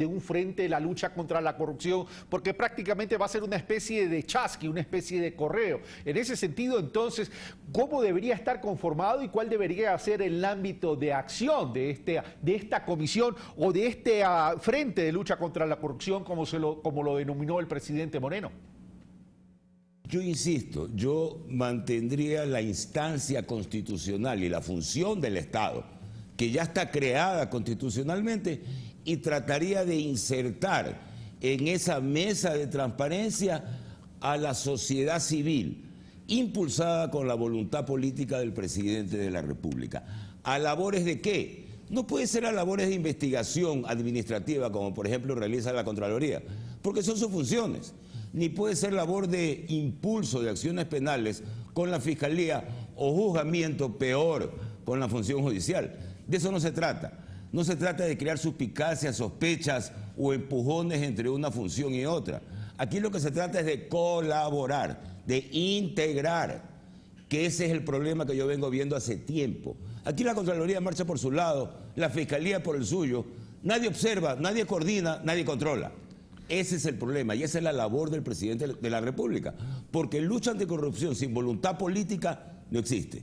un frente de la lucha contra la corrupción, porque prácticamente va a ser una especie de chasqui, una especie de correo. En ese sentido, entonces, ¿cómo debería estar conformado y cuál debería ser el ámbito de acción de esta comisión o de este frente de lucha contra la corrupción, como lo denominó el presidente Moreno? Yo insisto, yo mantendría la instancia constitucional y la función del Estado, que ya está creada constitucionalmente, y trataría de insertar en esa mesa de transparencia a la sociedad civil, impulsada con la voluntad política del presidente de la República. ¿A labores de qué? No puede ser a labores de investigación administrativa, como por ejemplo realiza la Contraloría, porque son sus funciones. Ni puede ser labor de impulso de acciones penales con la Fiscalía o juzgamiento, peor, con la función judicial. De eso no se trata. No se trata de crear suspicacias, sospechas o empujones entre una función y otra. Aquí lo que se trata es de colaborar, de integrar, que ese es el problema que yo vengo viendo hace tiempo. Aquí la Contraloría marcha por su lado, la Fiscalía por el suyo. Nadie observa, nadie coordina, nadie controla. Ese es el problema y esa es la labor del presidente de la República, porque lucha anticorrupción sin voluntad política no existe.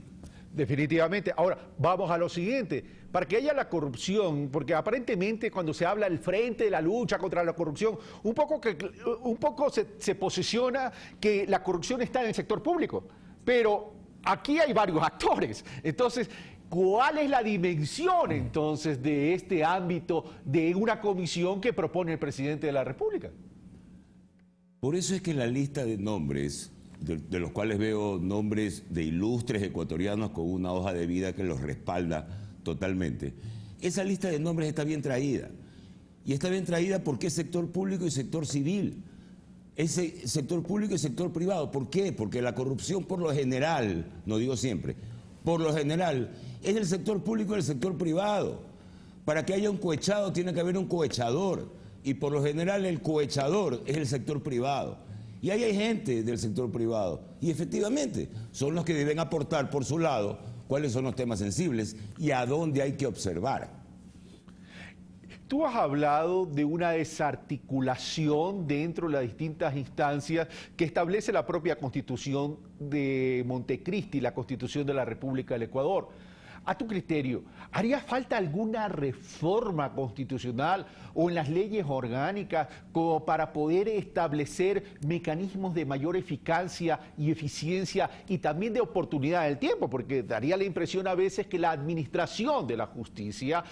Definitivamente. Ahora, vamos a lo siguiente. Para que haya la corrupción, porque aparentemente cuando se habla del frente de la lucha contra la corrupción, un poco se posiciona que la corrupción está en el sector público, pero aquí hay varios actores. Entonces, ¿cuál es la dimensión entonces de este ámbito de una comisión que propone el presidente de la República? Por eso es que la lista de nombres, de los cuales veo nombres de ilustres ecuatorianos con una hoja de vida que los respalda totalmente, esa lista de nombres está bien traída. Y está bien traída porque es sector público y sector civil. Ese sector público y sector privado. ¿Por qué? Porque la corrupción por lo general, no digo siempre, por lo general es el sector público y el sector privado. Para que haya un cohechado tiene que haber un cohechador y por lo general el cohechador es el sector privado. Y ahí hay gente del sector privado. Y efectivamente, son los que deben aportar por su lado cuáles son los temas sensibles y a dónde hay que observar. Tú has hablado de una desarticulación dentro de las distintas instancias que establece la propia Constitución de Montecristi, la Constitución de la República del Ecuador. A tu criterio, ¿haría falta alguna reforma constitucional o en las leyes orgánicas como para poder establecer mecanismos de mayor eficacia y eficiencia y también de oportunidad del tiempo? Porque daría la impresión a veces que la administración de la justicia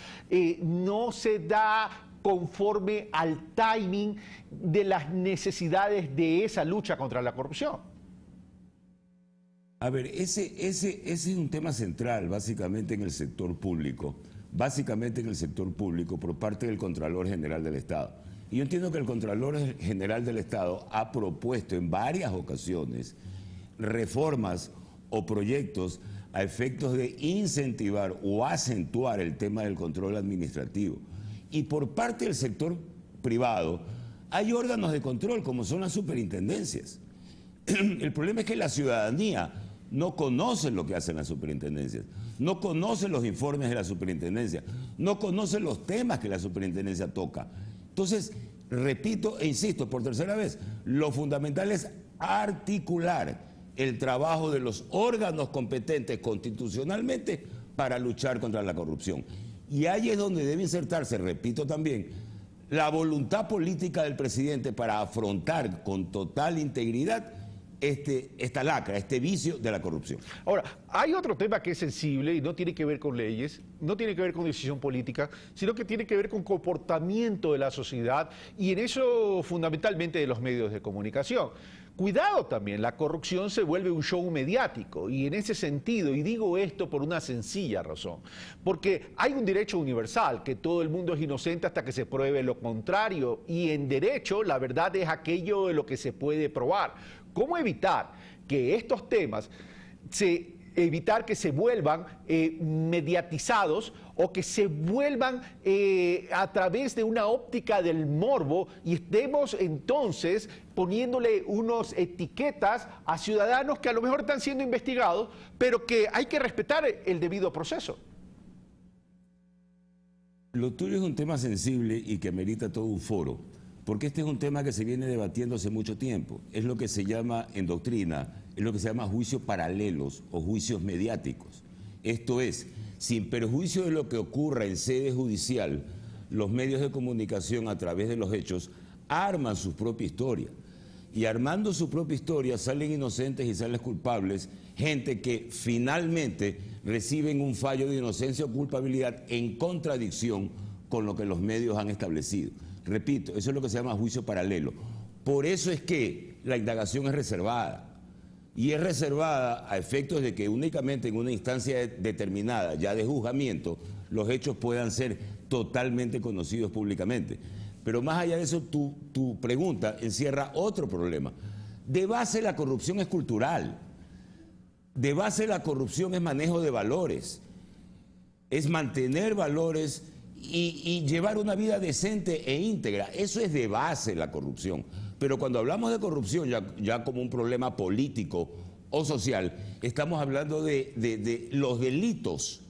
no se da conforme al timing de las necesidades de esa lucha contra la corrupción. A ver, ese es un tema central básicamente en el sector público, por parte del Contralor General del Estado. Y yo entiendo que el Contralor General del Estado ha propuesto en varias ocasiones reformas o proyectos a efectos de incentivar o acentuar el tema del control administrativo. Y por parte del sector privado hay órganos de control como son las superintendencias. El problema es que la ciudadanía no conoce lo que hacen las superintendencias, no conoce los informes de la superintendencia, no conoce los temas que la superintendencia toca. Entonces, repito e insisto por tercera vez, lo fundamental es articular el trabajo de los órganos competentes constitucionalmente para luchar contra la corrupción. Y ahí es donde debe insertarse, repito también, la voluntad política del presidente para afrontar con total integridad esta lacra, este vicio de la corrupción. Ahora, hay otro tema que es sensible y no tiene que ver con leyes, no tiene que ver con decisión política, sino que tiene que ver con comportamiento de la sociedad y en eso fundamentalmente de los medios de comunicación. Cuidado también, la corrupción se vuelve un show mediático y en ese sentido, y digo esto por una sencilla razón, porque hay un derecho universal, que todo el mundo es inocente hasta que se pruebe lo contrario, y en derecho la verdad es aquello de lo que se puede probar. ¿Cómo evitar que estos temas evitar que se vuelvan mediatizados o que se vuelvan a través de una óptica del morbo y estemos entonces poniéndole unas etiquetas a ciudadanos que a lo mejor están siendo investigados, pero que hay que respetar el debido proceso? Lo tuyo es un tema sensible y que amerita todo un foro, porque este es un tema que se viene debatiendo hace mucho tiempo. Es lo que se llama en doctrina, es lo que se llama juicios paralelos o juicios mediáticos. Esto es, sin perjuicio de lo que ocurra en sede judicial, los medios de comunicación a través de los hechos arman su propia historia. Y armando su propia historia salen inocentes y salen culpables, gente que finalmente reciben un fallo de inocencia o culpabilidad en contradicción con lo que los medios han establecido. Repito, eso es lo que se llama juicio paralelo. Por eso es que la indagación es reservada. Y es reservada a efectos de que únicamente en una instancia determinada, ya de juzgamiento, los hechos puedan ser totalmente conocidos públicamente. Pero más allá de eso, tu pregunta encierra otro problema. De base la corrupción es cultural. De base la corrupción es manejo de valores. Es mantener valores y llevar una vida decente e íntegra. Eso es de base la corrupción. Pero cuando hablamos de corrupción ya como un problema político o social, estamos hablando de los delitos,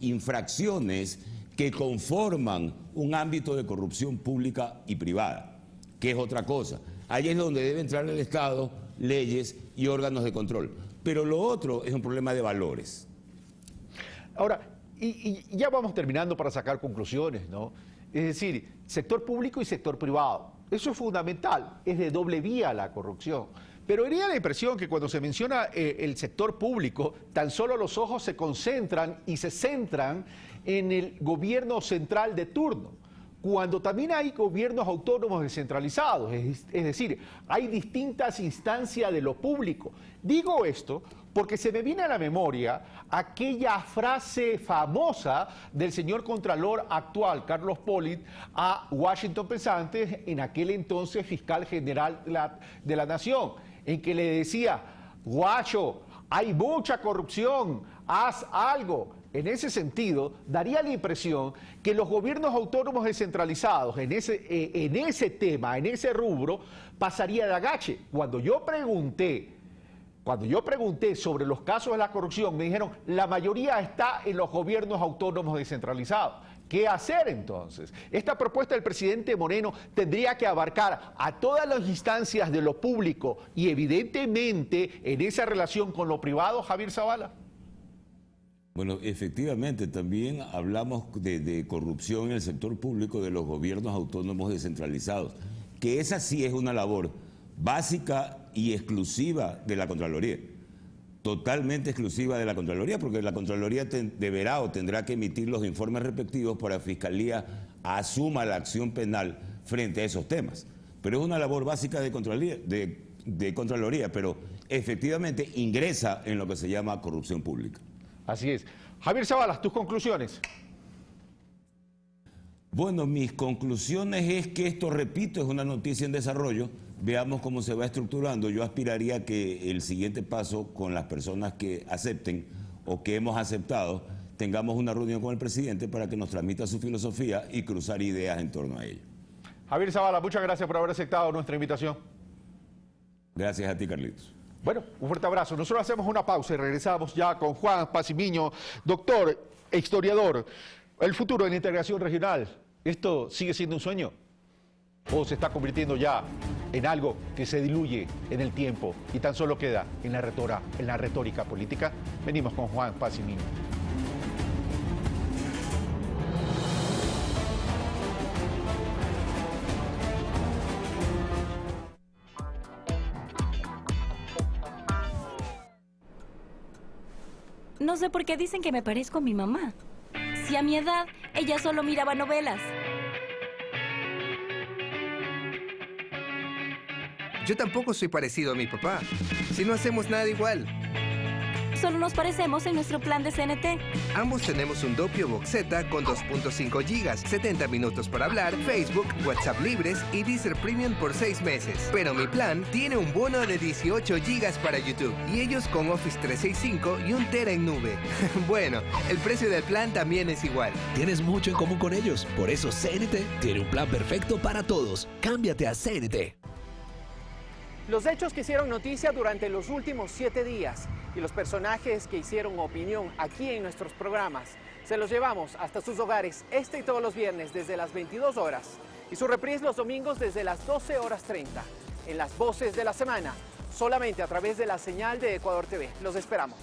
infracciones que conforman un ámbito de corrupción pública y privada, que es otra cosa. Ahí es donde debe entrar el Estado, leyes y órganos de control. Pero lo otro es un problema de valores. Ahora, y ya vamos terminando para sacar conclusiones, ¿no? Es decir, sector público y sector privado. Eso es fundamental, es de doble vía la corrupción. Pero daría la impresión que cuando se menciona el sector público, tan solo los ojos se concentran y se centran en el gobierno central de turno, cuando también hay gobiernos autónomos descentralizados, es decir, hay distintas instancias de lo público. Digo esto porque se me viene a la memoria aquella frase famosa del señor Contralor actual, Carlos Pollitt, a Washington Pesantes, en aquel entonces fiscal general de la Nación, en que le decía: guacho, hay mucha corrupción, haz algo. En ese sentido, daría la impresión que los gobiernos autónomos descentralizados en ese tema, en ese rubro, pasaría de agache. Cuando yo pregunté sobre los casos de la corrupción, me dijeron, la mayoría está en los gobiernos autónomos descentralizados. ¿Qué hacer entonces? Esta propuesta del presidente Moreno tendría que abarcar a todas las instancias de lo público y evidentemente en esa relación con lo privado, Javier Zavala. Bueno, efectivamente, también hablamos de corrupción en el sector público de los gobiernos autónomos descentralizados, que esa sí es una labor básica y exclusiva de la Contraloría, totalmente exclusiva de la Contraloría, porque la Contraloría deberá o tendrá que emitir los informes respectivos para que Fiscalía asuma la acción penal frente a esos temas. Pero es una labor básica de Contraloría, pero efectivamente ingresa en lo que se llama corrupción pública. Así es. Javier Zavala, tus conclusiones. Bueno, mis conclusiones es que esto, repito, es una noticia en desarrollo. Veamos cómo se va estructurando. Yo aspiraría a que el siguiente paso con las personas que acepten o que hemos aceptado, tengamos una reunión con el presidente para que nos transmita su filosofía y cruzar ideas en torno a ello. Javier Zavala, muchas gracias por haber aceptado nuestra invitación. Gracias a ti, Carlitos. Bueno, un fuerte abrazo. Nosotros hacemos una pausa y regresamos ya con Juan Pacimiño, doctor, historiador. El futuro de la integración regional, ¿esto sigue siendo un sueño? ¿O se está convirtiendo ya en algo que se diluye en el tiempo y tan solo queda en la retórica política? Venimos con Juan Pacimiño. No sé por qué dicen que me parezco a mi mamá. Si a mi edad, ella solo miraba novelas. Yo tampoco soy parecido a mi papá. Si no hacemos nada igual. Solo nos parecemos en nuestro plan de CNT. Ambos tenemos un Doppio Box Z con 2.5 GB, 70 minutos para hablar, Facebook, WhatsApp libres y Deezer Premium por 6 meses. Pero mi plan tiene un bono de 18 GB para YouTube y ellos con Office 365 y 1 TB en nube. Bueno, el precio del plan también es igual. Tienes mucho en común con ellos, por eso CNT tiene un plan perfecto para todos. Cámbiate a CNT. Los hechos que hicieron noticia durante los últimos 7 días y los personajes que hicieron opinión aquí en nuestros programas, se los llevamos hasta sus hogares este y todos los viernes desde las 22 horas y su reprise los domingos desde las 12:30 en las voces de la semana, solamente a través de la señal de Ecuador TV. Los esperamos.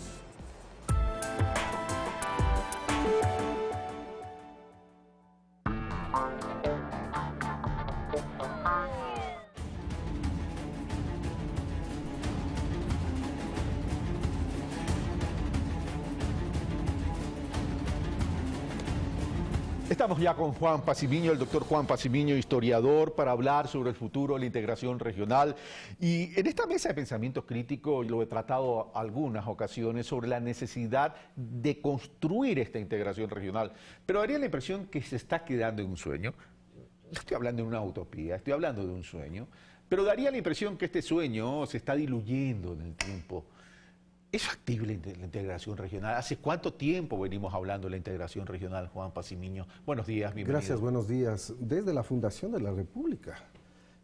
Estamos ya con Juan Pacimiño, el doctor Juan Pacimiño, historiador, para hablar sobre el futuro de la integración regional. Y en esta mesa de pensamiento crítico lo he tratado algunas ocasiones sobre la necesidad de construir esta integración regional. Pero daría la impresión que se está quedando en un sueño. No estoy hablando de una utopía, estoy hablando de un sueño. Pero daría la impresión que este sueño se está diluyendo en el tiempo. ¿Es factible la integración regional? ¿Hace cuánto tiempo venimos hablando de la integración regional, Juan Pacimiño? Buenos días, bienvenido. Gracias, buenos días. Desde la fundación de la República,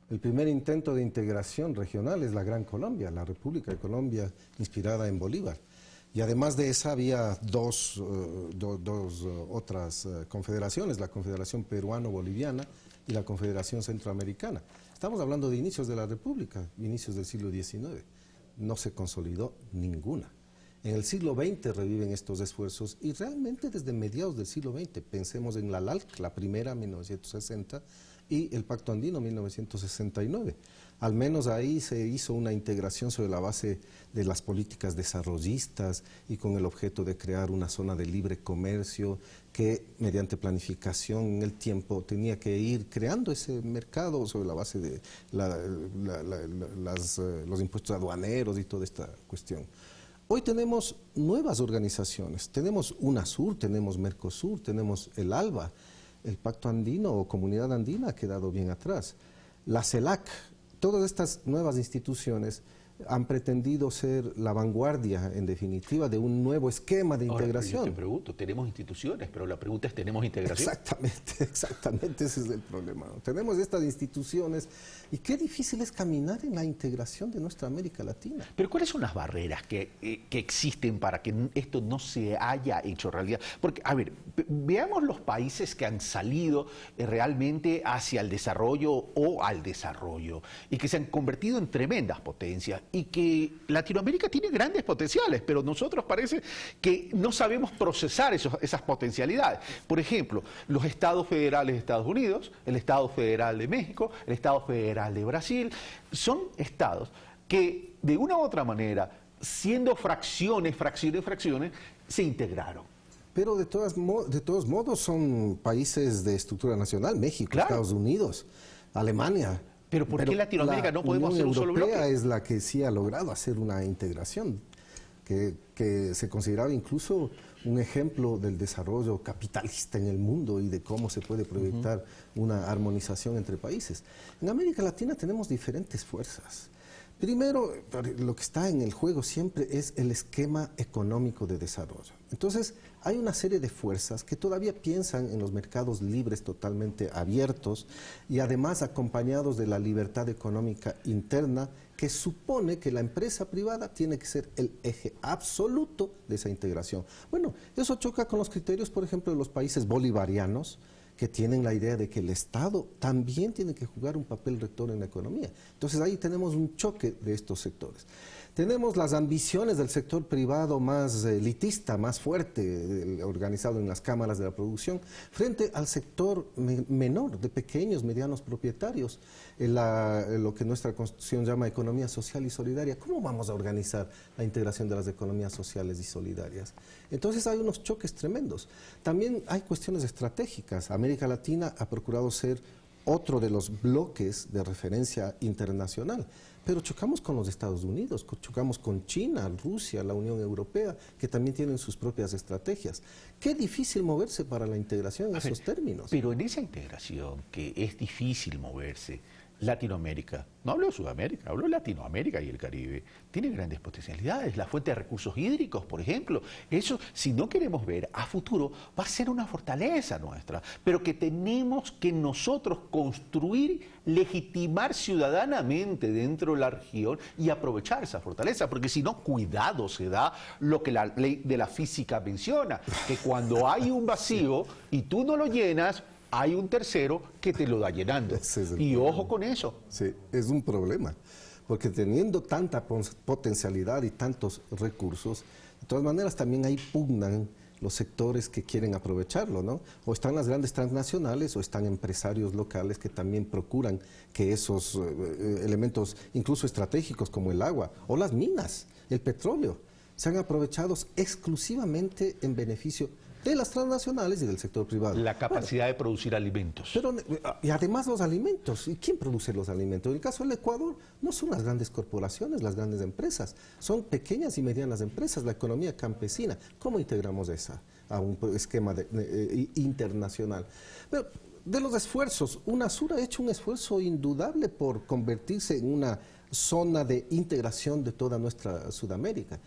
el primer intento de integración regional es la Gran Colombia, la República de Colombia, inspirada en Bolívar. Y además de esa había dos otras confederaciones, la Confederación Peruano-Boliviana y la Confederación Centroamericana. Estamos hablando de inicios de la República, inicios del siglo XIX. No se consolidó ninguna. En el siglo XX reviven estos esfuerzos y realmente desde mediados del siglo XX, pensemos en la LALC, la primera, 1960, y el Pacto Andino, 1969. Al menos ahí se hizo una integración sobre la base de las políticas desarrollistas y con el objeto de crear una zona de libre comercio que mediante planificación en el tiempo tenía que ir creando ese mercado sobre la base de los impuestos aduaneros y toda esta cuestión. Hoy tenemos nuevas organizaciones, tenemos UNASUR, tenemos Mercosur, tenemos el ALBA, el Pacto Andino o Comunidad Andina ha quedado bien atrás, la CELAC. Todas estas nuevas instituciones han pretendido ser la vanguardia, en definitiva, de un nuevo esquema de integración. Ahora, yo te pregunto, tenemos instituciones, pero la pregunta es, ¿tenemos integración? Exactamente, ese es el problema, ¿no? Tenemos estas instituciones y qué difícil es caminar en la integración de nuestra América Latina. Pero ¿cuáles son las barreras que existen para que esto no se haya hecho realidad? Porque, a ver, veamos los países que han salido realmente hacia el desarrollo o al desarrollo y que se han convertido en tremendas potencias y que Latinoamérica tiene grandes potenciales, pero nosotros parece que no sabemos procesar esas potencialidades. Por ejemplo, los estados federales de Estados Unidos, el Estado Federal de México, el Estado Federal de Brasil, son estados que de una u otra manera, siendo fracciones, se integraron. Pero de todos modos son países de estructura nacional, México, claro. Estados Unidos, Alemania. Pero ¿por qué Latinoamérica no podemos hacer un solo bloque? La Unión Europea es la que sí ha logrado hacer una integración que se consideraba incluso un ejemplo del desarrollo capitalista en el mundo y de cómo se puede proyectar una armonización entre países. En América Latina tenemos diferentes fuerzas. Primero, lo que está en el juego siempre es el esquema económico de desarrollo. Entonces, hay una serie de fuerzas que todavía piensan en los mercados libres totalmente abiertos y además acompañados de la libertad económica interna que supone que la empresa privada tiene que ser el eje absoluto de esa integración. Bueno, eso choca con los criterios, por ejemplo, de los países bolivarianos, que tienen la idea de que el Estado también tiene que jugar un papel rector en la economía. Entonces ahí tenemos un choque de estos sectores. Tenemos las ambiciones del sector privado más elitista, más fuerte, organizado en las cámaras de la producción, frente al sector menor, de pequeños, medianos propietarios, lo que nuestra Constitución llama economía social y solidaria. ¿Cómo vamos a organizar la integración de las economías sociales y solidarias? Entonces hay unos choques tremendos. También hay cuestiones estratégicas. América Latina ha procurado ser otro de los bloques de referencia internacional. Pero chocamos con los Estados Unidos, chocamos con China, Rusia, la Unión Europea, que también tienen sus propias estrategias. Qué difícil moverse para la integración en esos términos. Pero en esa integración, que es difícil moverse, Latinoamérica, no hablo de Sudamérica, hablo de Latinoamérica y el Caribe, tiene grandes potencialidades. La fuente de recursos hídricos, por ejemplo, eso, si no queremos ver a futuro, va a ser una fortaleza nuestra, pero que tenemos que nosotros construir, legitimar ciudadanamente dentro de la región y aprovechar esa fortaleza, porque si no, cuidado, se da lo que la ley de la física menciona, que cuando hay un vacío y tú no lo llenas, hay un tercero que te lo da llenando. Y ojo con eso. Sí, es un problema, porque teniendo tanta potencialidad y tantos recursos, de todas maneras también ahí pugnan los sectores que quieren aprovecharlo, ¿no? O están las grandes transnacionales o están empresarios locales que también procuran que esos elementos, incluso estratégicos como el agua o las minas, el petróleo, sean aprovechados exclusivamente en beneficio de las transnacionales y del sector privado. La capacidad de producir alimentos. Pero, y además los alimentos. ¿Y quién produce los alimentos? En el caso del Ecuador, no son las grandes corporaciones, las grandes empresas. Son pequeñas y medianas empresas, la economía campesina. ¿Cómo integramos esa a un esquema internacional? Pero, de los esfuerzos, UNASUR ha hecho un esfuerzo indudable por convertirse en una zona de integración de toda nuestra Sudamérica.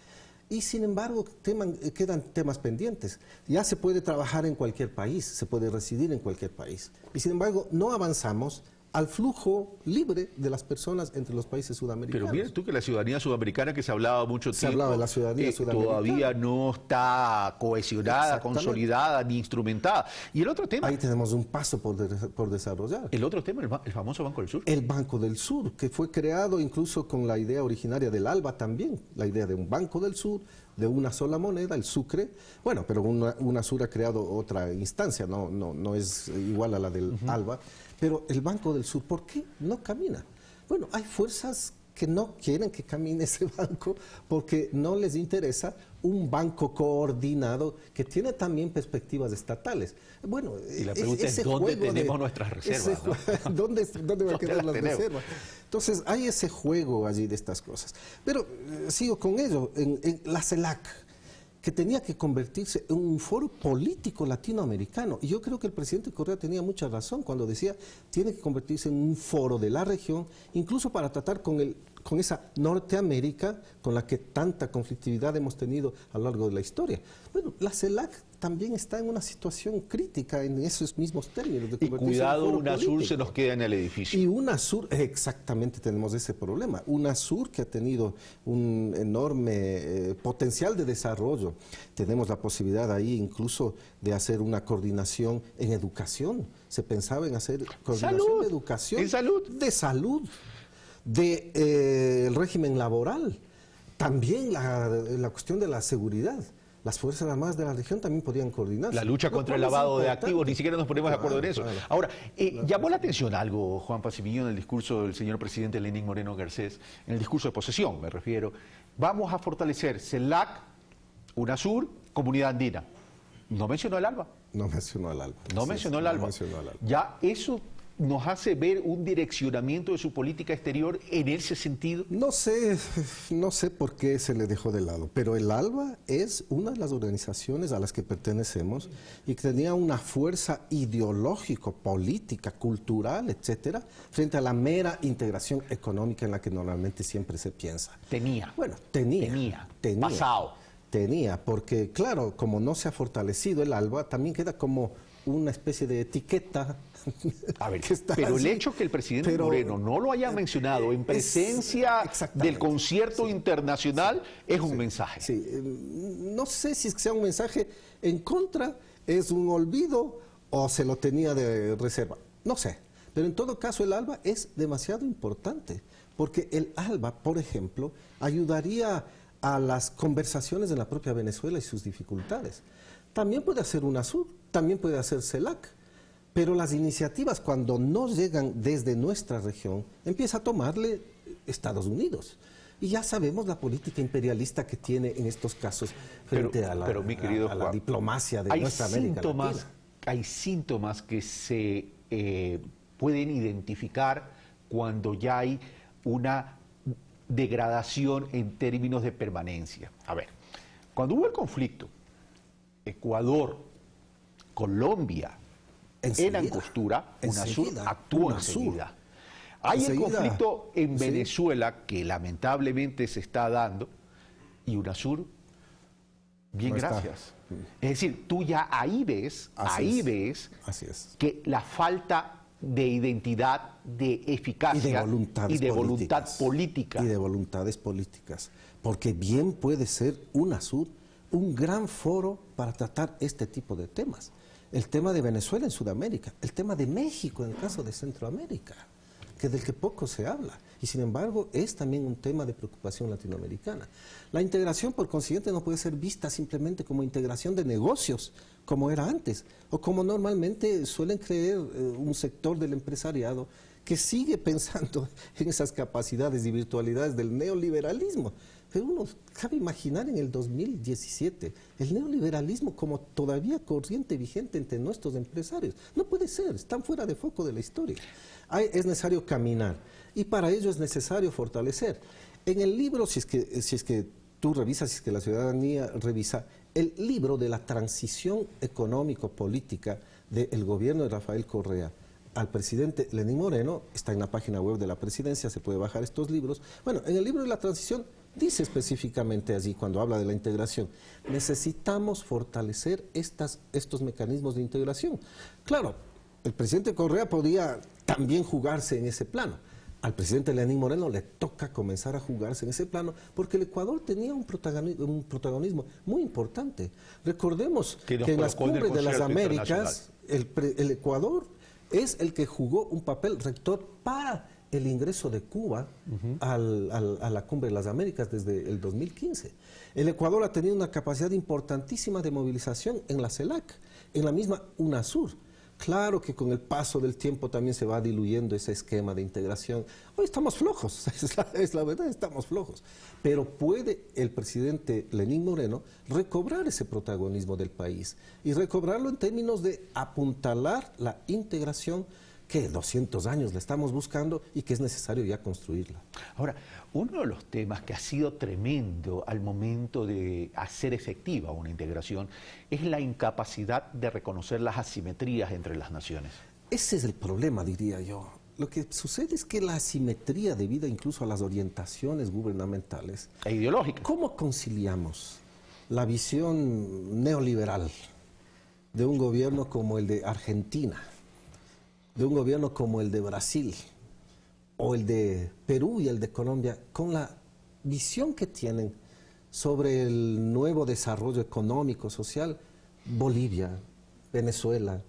Y sin embargo quedan temas pendientes. Ya se puede trabajar en cualquier país, se puede residir en cualquier país. Y sin embargo no avanzamos al flujo libre de las personas entre los países sudamericanos. Pero mira tú que la ciudadanía sudamericana, que se hablaba mucho tiempo, se hablaba de la ciudadanía sudamericana, todavía no está cohesionada, consolidada ni instrumentada. Y el otro tema... Ahí tenemos un paso por desarrollar. El otro tema, el famoso Banco del Sur. El Banco del Sur, que fue creado incluso con la idea originaria del ALBA también, la idea de un Banco del Sur, de una sola moneda, el sucre. Bueno, pero UNASUR ha creado otra instancia, no es igual a la del ALBA. Pero el Banco del Sur, ¿por qué no camina? Bueno, hay fuerzas que no quieren que camine ese banco porque no les interesa un banco coordinado que tiene también perspectivas estatales. Bueno, y la pregunta es ¿dónde tenemos nuestras reservas? ¿No? ¿Dónde van a quedar las reservas? Entonces, hay ese juego allí de estas cosas. Pero sigo con ello, en la CELAC, que tenía que convertirse en un foro político latinoamericano. Y yo creo que el presidente Correa tenía mucha razón cuando decía tiene que convertirse en un foro de la región, incluso para tratar con el con esa Norteamérica con la que tanta conflictividad hemos tenido a lo largo de la historia. Bueno, la CELAC también está en una situación crítica en esos mismos términos. Y cuidado, UNASUR se nos queda en el edificio. Y UNASUR, exactamente tenemos ese problema. UNASUR, que ha tenido un enorme potencial de desarrollo. Tenemos la posibilidad ahí incluso de hacer una coordinación en educación. Se pensaba en hacer coordinación de educación. ¿En salud? De salud. De el régimen laboral. También la cuestión de la seguridad. Las Fuerzas Armadas de la región también podían coordinarse. La lucha contra el lavado de activos, ni siquiera nos ponemos de acuerdo en eso. Claro. Ahora, llamó la atención algo, Juan Pacimillo, en el discurso del señor presidente Lenín Moreno Garcés, en el discurso de posesión, me refiero. Vamos a fortalecer CELAC, UNASUR, Comunidad Andina. No mencionó el ALBA. No mencionó el ALBA. No mencionó el ALBA. Ya eso nos hace ver un direccionamiento de su política exterior en ese sentido. No sé por qué se le dejó de lado, pero el ALBA es una de las organizaciones a las que pertenecemos y que tenía una fuerza ideológico, política, cultural, etcétera, frente a la mera integración económica en la que normalmente siempre se piensa. Tenía. Bueno, tenía. Pasado. Tenía, porque claro, como no se ha fortalecido el ALBA, también queda como una especie de etiqueta. A ver, pero el hecho que el presidente Moreno no lo haya mencionado en presencia del concierto internacional es un mensaje. Sí, no sé si es que sea un mensaje en contra, es un olvido o se lo tenía de reserva. No sé, pero en todo caso el ALBA es demasiado importante, porque el ALBA, por ejemplo, ayudaría a las conversaciones en la propia Venezuela y sus dificultades. También puede hacer UNASUR, también puede hacer CELAC, pero las iniciativas cuando no llegan desde nuestra región, empieza a tomarle Estados Unidos. Y ya sabemos la política imperialista que tiene en estos casos frente a la diplomacia de nuestra América Latina. Hay síntomas que se pueden identificar cuando ya hay una degradación en términos de permanencia. A ver, cuando hubo el conflicto, Ecuador, Colombia, en Angostura, UNASUR actuó enseguida. Hay el conflicto en Venezuela que lamentablemente se está dando y UNASUR, bien, gracias. Es decir, tú ya ahí ves que la falta de identidad, de eficacia y de voluntad política. Y de voluntades políticas. Porque bien puede ser UNASUR un gran foro para tratar este tipo de temas. El tema de Venezuela en Sudamérica, el tema de México en el caso de Centroamérica, del que poco se habla, y sin embargo es también un tema de preocupación latinoamericana. La integración, por consiguiente, no puede ser vista simplemente como integración de negocios, como era antes, o como normalmente suelen creer un sector del empresariado que sigue pensando en esas capacidades y virtualidades del neoliberalismo. Pero uno cabe imaginar en el 2017 el neoliberalismo como todavía corriente vigente entre nuestros empresarios. No puede ser, están fuera de foco de la historia. Es necesario caminar y para ello es necesario fortalecer. En el libro, si es que tú revisas, si es que la ciudadanía revisa, el libro de la transición económico-política del gobierno de Rafael Correa al presidente Lenín Moreno, está en la página web de la presidencia, se puede bajar estos libros. Bueno, en el libro de la transición dice específicamente allí, cuando habla de la integración, necesitamos fortalecer estos mecanismos de integración. Claro, el presidente Correa podía también jugarse en ese plano. Al presidente Lenín Moreno le toca comenzar a jugarse en ese plano porque el Ecuador tenía un protagonismo muy importante. Recordemos que en las cumbres de las Américas, el Ecuador es el que jugó un papel rector para el ingreso de Cuba a la Cumbre de las Américas desde el 2015. El Ecuador ha tenido una capacidad importantísima de movilización en la CELAC, en la misma UNASUR. Claro que con el paso del tiempo también se va diluyendo ese esquema de integración. Hoy estamos flojos, es la verdad, estamos flojos. Pero puede el presidente Lenín Moreno recobrar ese protagonismo del país y recobrarlo en términos de apuntalar la integración que 200 años la estamos buscando y que es necesario ya construirla. Ahora, uno de los temas que ha sido tremendo al momento de hacer efectiva una integración es la incapacidad de reconocer las asimetrías entre las naciones. Ese es el problema, diría yo. Lo que sucede es que la asimetría debido incluso a las orientaciones gubernamentales e ideológicas. ¿Cómo conciliamos la visión neoliberal de un gobierno como el de Argentina, de un gobierno como el de Brasil, o el de Perú y el de Colombia, con la visión que tienen sobre el nuevo desarrollo económico, social, Bolivia, Venezuela,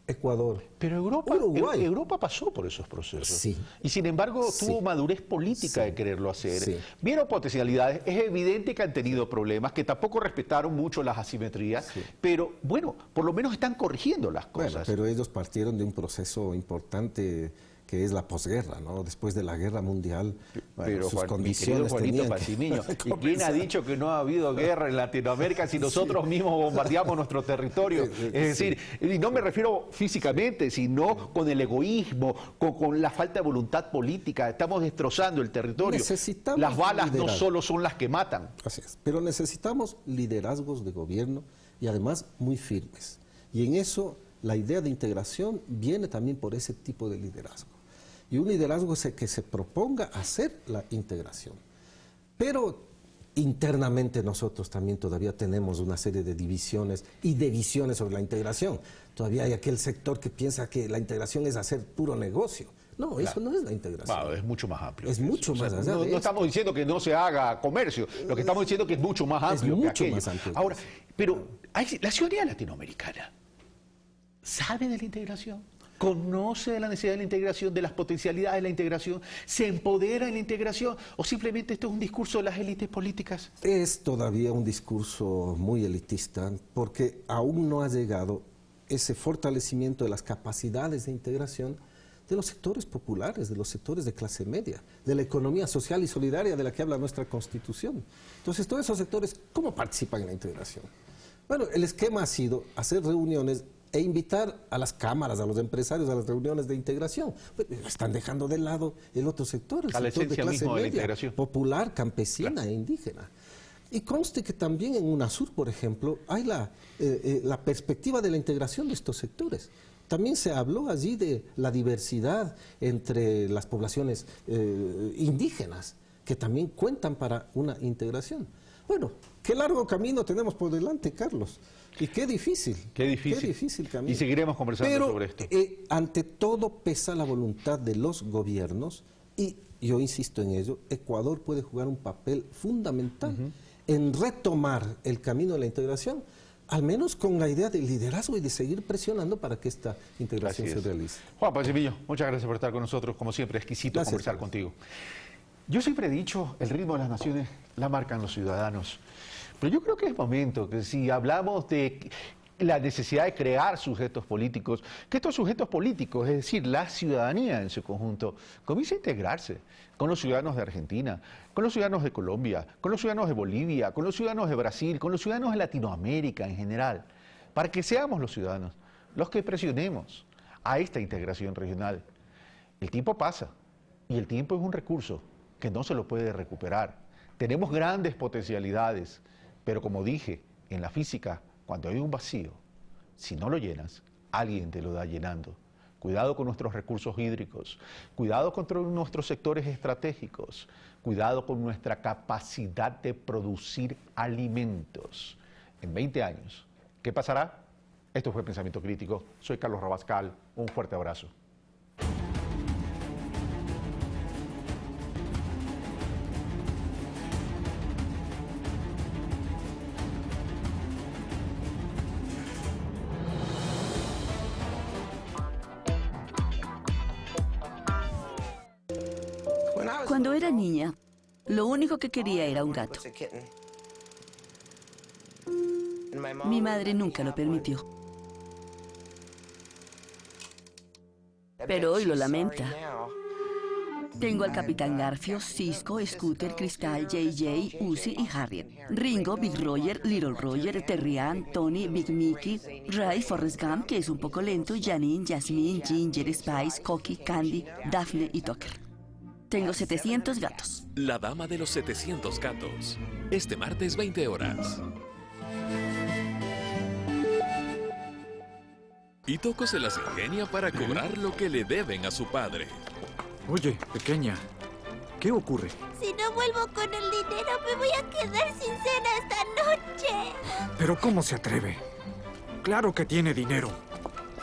Ecuador, pero Europa pasó por esos procesos. Sí. Y sin embargo tuvo madurez política de quererlo hacer. Sí. Vieron potencialidades, es evidente que han tenido problemas, que tampoco respetaron mucho las asimetrías, pero bueno, por lo menos están corrigiendo las cosas. Bueno, pero ellos partieron de un proceso importante que es la posguerra, ¿no? Después de la guerra mundial, pero sus mi condiciones querido Juanito tenían Pacimiño, ¿y quién ha dicho que no ha habido guerra en Latinoamérica si nosotros mismos bombardeamos nuestro territorio? Es decir, y no me refiero físicamente, sino con el egoísmo, con la falta de voluntad política. Estamos destrozando el territorio. Las balas no solo son las que matan. Así es, pero necesitamos liderazgos de gobierno y además muy firmes. Y en eso la idea de integración viene también por ese tipo de liderazgo. Y un liderazgo que se proponga hacer la integración. Pero internamente nosotros también todavía tenemos una serie de divisiones y de visiones sobre la integración. Todavía hay aquel sector que piensa que la integración es hacer puro negocio. No, eso no es la integración. Claro, es mucho más amplio. Es mucho más allá. No estamos diciendo que no se haga comercio, lo que estamos diciendo es que es mucho más amplio. Es mucho más amplio. Ahora, pero la ciudadanía latinoamericana sabe de la integración, conoce de la necesidad de la integración, de las potencialidades de la integración, se empodera en la integración, o simplemente esto es un discurso de las élites políticas. Es todavía un discurso muy elitista porque aún no ha llegado ese fortalecimiento de las capacidades de integración de los sectores populares, de los sectores de clase media, de la economía social y solidaria de la que habla nuestra Constitución. Entonces, todos esos sectores, ¿cómo participan en la integración? Bueno, el esquema ha sido hacer reuniones e invitar a las cámaras, a los empresarios, a las reuniones de integración. Pero están dejando de lado el otro sector, el sector de clase media, popular, campesina e indígena. Y conste que también en UNASUR, por ejemplo, hay la perspectiva de la integración de estos sectores. También se habló allí de la diversidad entre las poblaciones indígenas, que también cuentan para una integración. Bueno, qué largo camino tenemos por delante, Carlos. Y qué difícil. Qué difícil camino. Y seguiremos conversando sobre esto. Ante todo pesa la voluntad de los gobiernos y yo insisto en ello, Ecuador puede jugar un papel fundamental en retomar el camino de la integración, al menos con la idea del liderazgo y de seguir presionando para que esta integración se realice. Juan Pacimiño, muchas gracias por estar con nosotros. Como siempre, exquisito conversar contigo. Yo siempre he dicho, el ritmo de las naciones la marcan los ciudadanos. Pero yo creo que es momento que si hablamos de la necesidad de crear sujetos políticos, que estos sujetos políticos, es decir, la ciudadanía en su conjunto, comience a integrarse con los ciudadanos de Argentina, con los ciudadanos de Colombia, con los ciudadanos de Bolivia, con los ciudadanos de Brasil, con los ciudadanos de Latinoamérica en general, para que seamos los ciudadanos los que presionemos a esta integración regional. El tiempo pasa y el tiempo es un recurso que no se lo puede recuperar. Tenemos grandes potencialidades, pero como dije, en la física, cuando hay un vacío, si no lo llenas, alguien te lo da llenando. Cuidado con nuestros recursos hídricos, cuidado con nuestros sectores estratégicos, cuidado con nuestra capacidad de producir alimentos. En 20 años, ¿qué pasará? Esto fue Pensamiento Crítico. Soy Carlos Rabascal. Un fuerte abrazo. Cuando era niña, lo único que quería era un gato. Mi madre nunca lo permitió. Pero hoy lo lamenta. Tengo al Capitán Garfio, Cisco, Scooter, Cristal, JJ, Uzi y Harriet. Ringo, Big Roger, Little Roger, Terrian, Tony, Big Mickey, Ray, Forrest Gump, que es un poco lento, Janine, Jasmine, Ginger, Spice, Cocky, Candy, Daphne y Tucker. Tengo 700 gatos. La dama de los 700 gatos. Este martes, 20 horas. Y Toco se las ingenia para cobrar lo que le deben a su padre. Oye, pequeña, ¿qué ocurre? Si no vuelvo con el dinero, me voy a quedar sin cena esta noche. ¿Pero cómo se atreve? Claro que tiene dinero.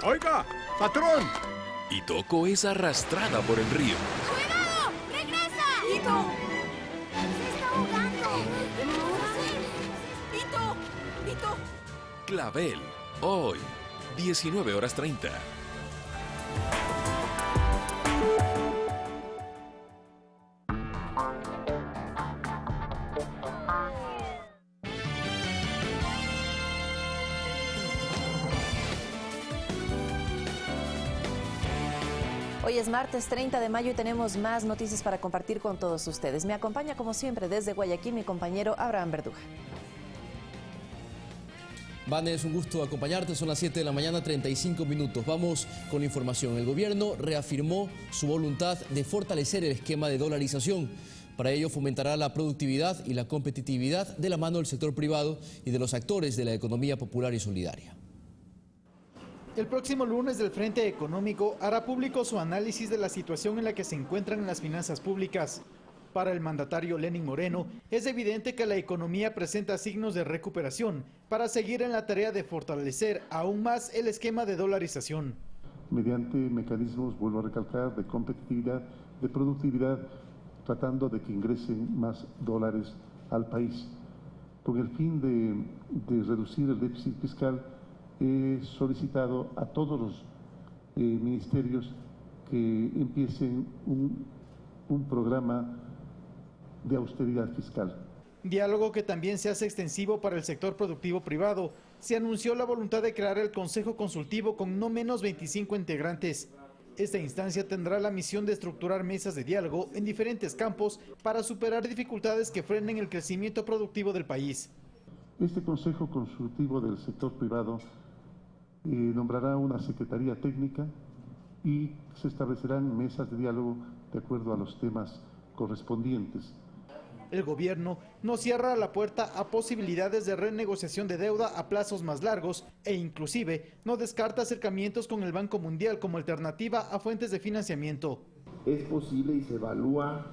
¡Oiga, patrón! Y Toco es arrastrada por el río. ¡Cuidado! ¡Regresa! ¡Tito! ¡Se está ahogando! ¡Tito! ¡Tito! Clavel, hoy, 19:30. Hoy es martes 30 de mayo y tenemos más noticias para compartir con todos ustedes. Me acompaña como siempre desde Guayaquil mi compañero Abraham Verduga. Vane, es un gusto acompañarte, son las 7 de la mañana, 35 minutos. Vamos con la información. El gobierno reafirmó su voluntad de fortalecer el esquema de dolarización. Para ello fomentará la productividad y la competitividad de la mano del sector privado y de los actores de la economía popular y solidaria. El próximo lunes el Frente Económico hará público su análisis de la situación en la que se encuentran las finanzas públicas. Para el mandatario Lenín Moreno, es evidente que la economía presenta signos de recuperación para seguir en la tarea de fortalecer aún más el esquema de dolarización. Mediante mecanismos, vuelvo a recalcar, de competitividad, de productividad, tratando de que ingresen más dólares al país. Con el fin de reducir el déficit fiscal, he solicitado a todos los ministerios que empiecen un programa de austeridad fiscal. Diálogo que también se hace extensivo para el sector productivo privado. Se anunció la voluntad de crear el Consejo Consultivo con no menos 25 integrantes. Esta instancia tendrá la misión de estructurar mesas de diálogo en diferentes campos para superar dificultades que frenen el crecimiento productivo del país. Este Consejo Consultivo del sector privado nombrará una secretaría técnica y se establecerán mesas de diálogo de acuerdo a los temas correspondientes. El gobierno no cierra la puerta a posibilidades de renegociación de deuda a plazos más largos e inclusive no descarta acercamientos con el Banco Mundial como alternativa a fuentes de financiamiento. Es posible y se evalúa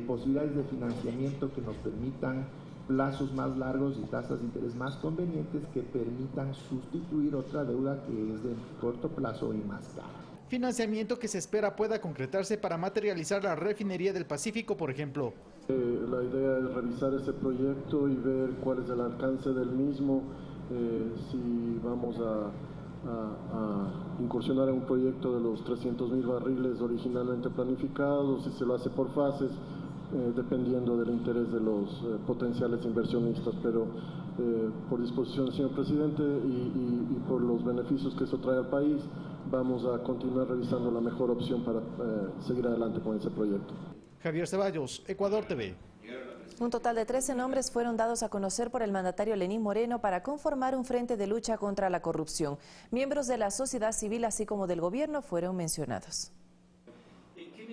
posibilidades de financiamiento que nos permitan plazos más largos y tasas de interés más convenientes que permitan sustituir otra deuda que es de corto plazo y más cara. Financiamiento que se espera pueda concretarse para materializar la refinería del Pacífico, por ejemplo. La idea es revisar ese proyecto y ver cuál es el alcance del mismo, si vamos a incursionar en un proyecto de los 300.000 barriles originalmente planificados, si se lo hace por fases, dependiendo del interés de los potenciales inversionistas, pero por disposición del señor presidente y por los beneficios que eso trae al país, vamos a continuar revisando la mejor opción para seguir adelante con ese proyecto. Javier Ceballos, Ecuador TV. Un total de 13 nombres fueron dados a conocer por el mandatario Lenín Moreno para conformar un frente de lucha contra la corrupción. Miembros de la sociedad civil así como del gobierno fueron mencionados.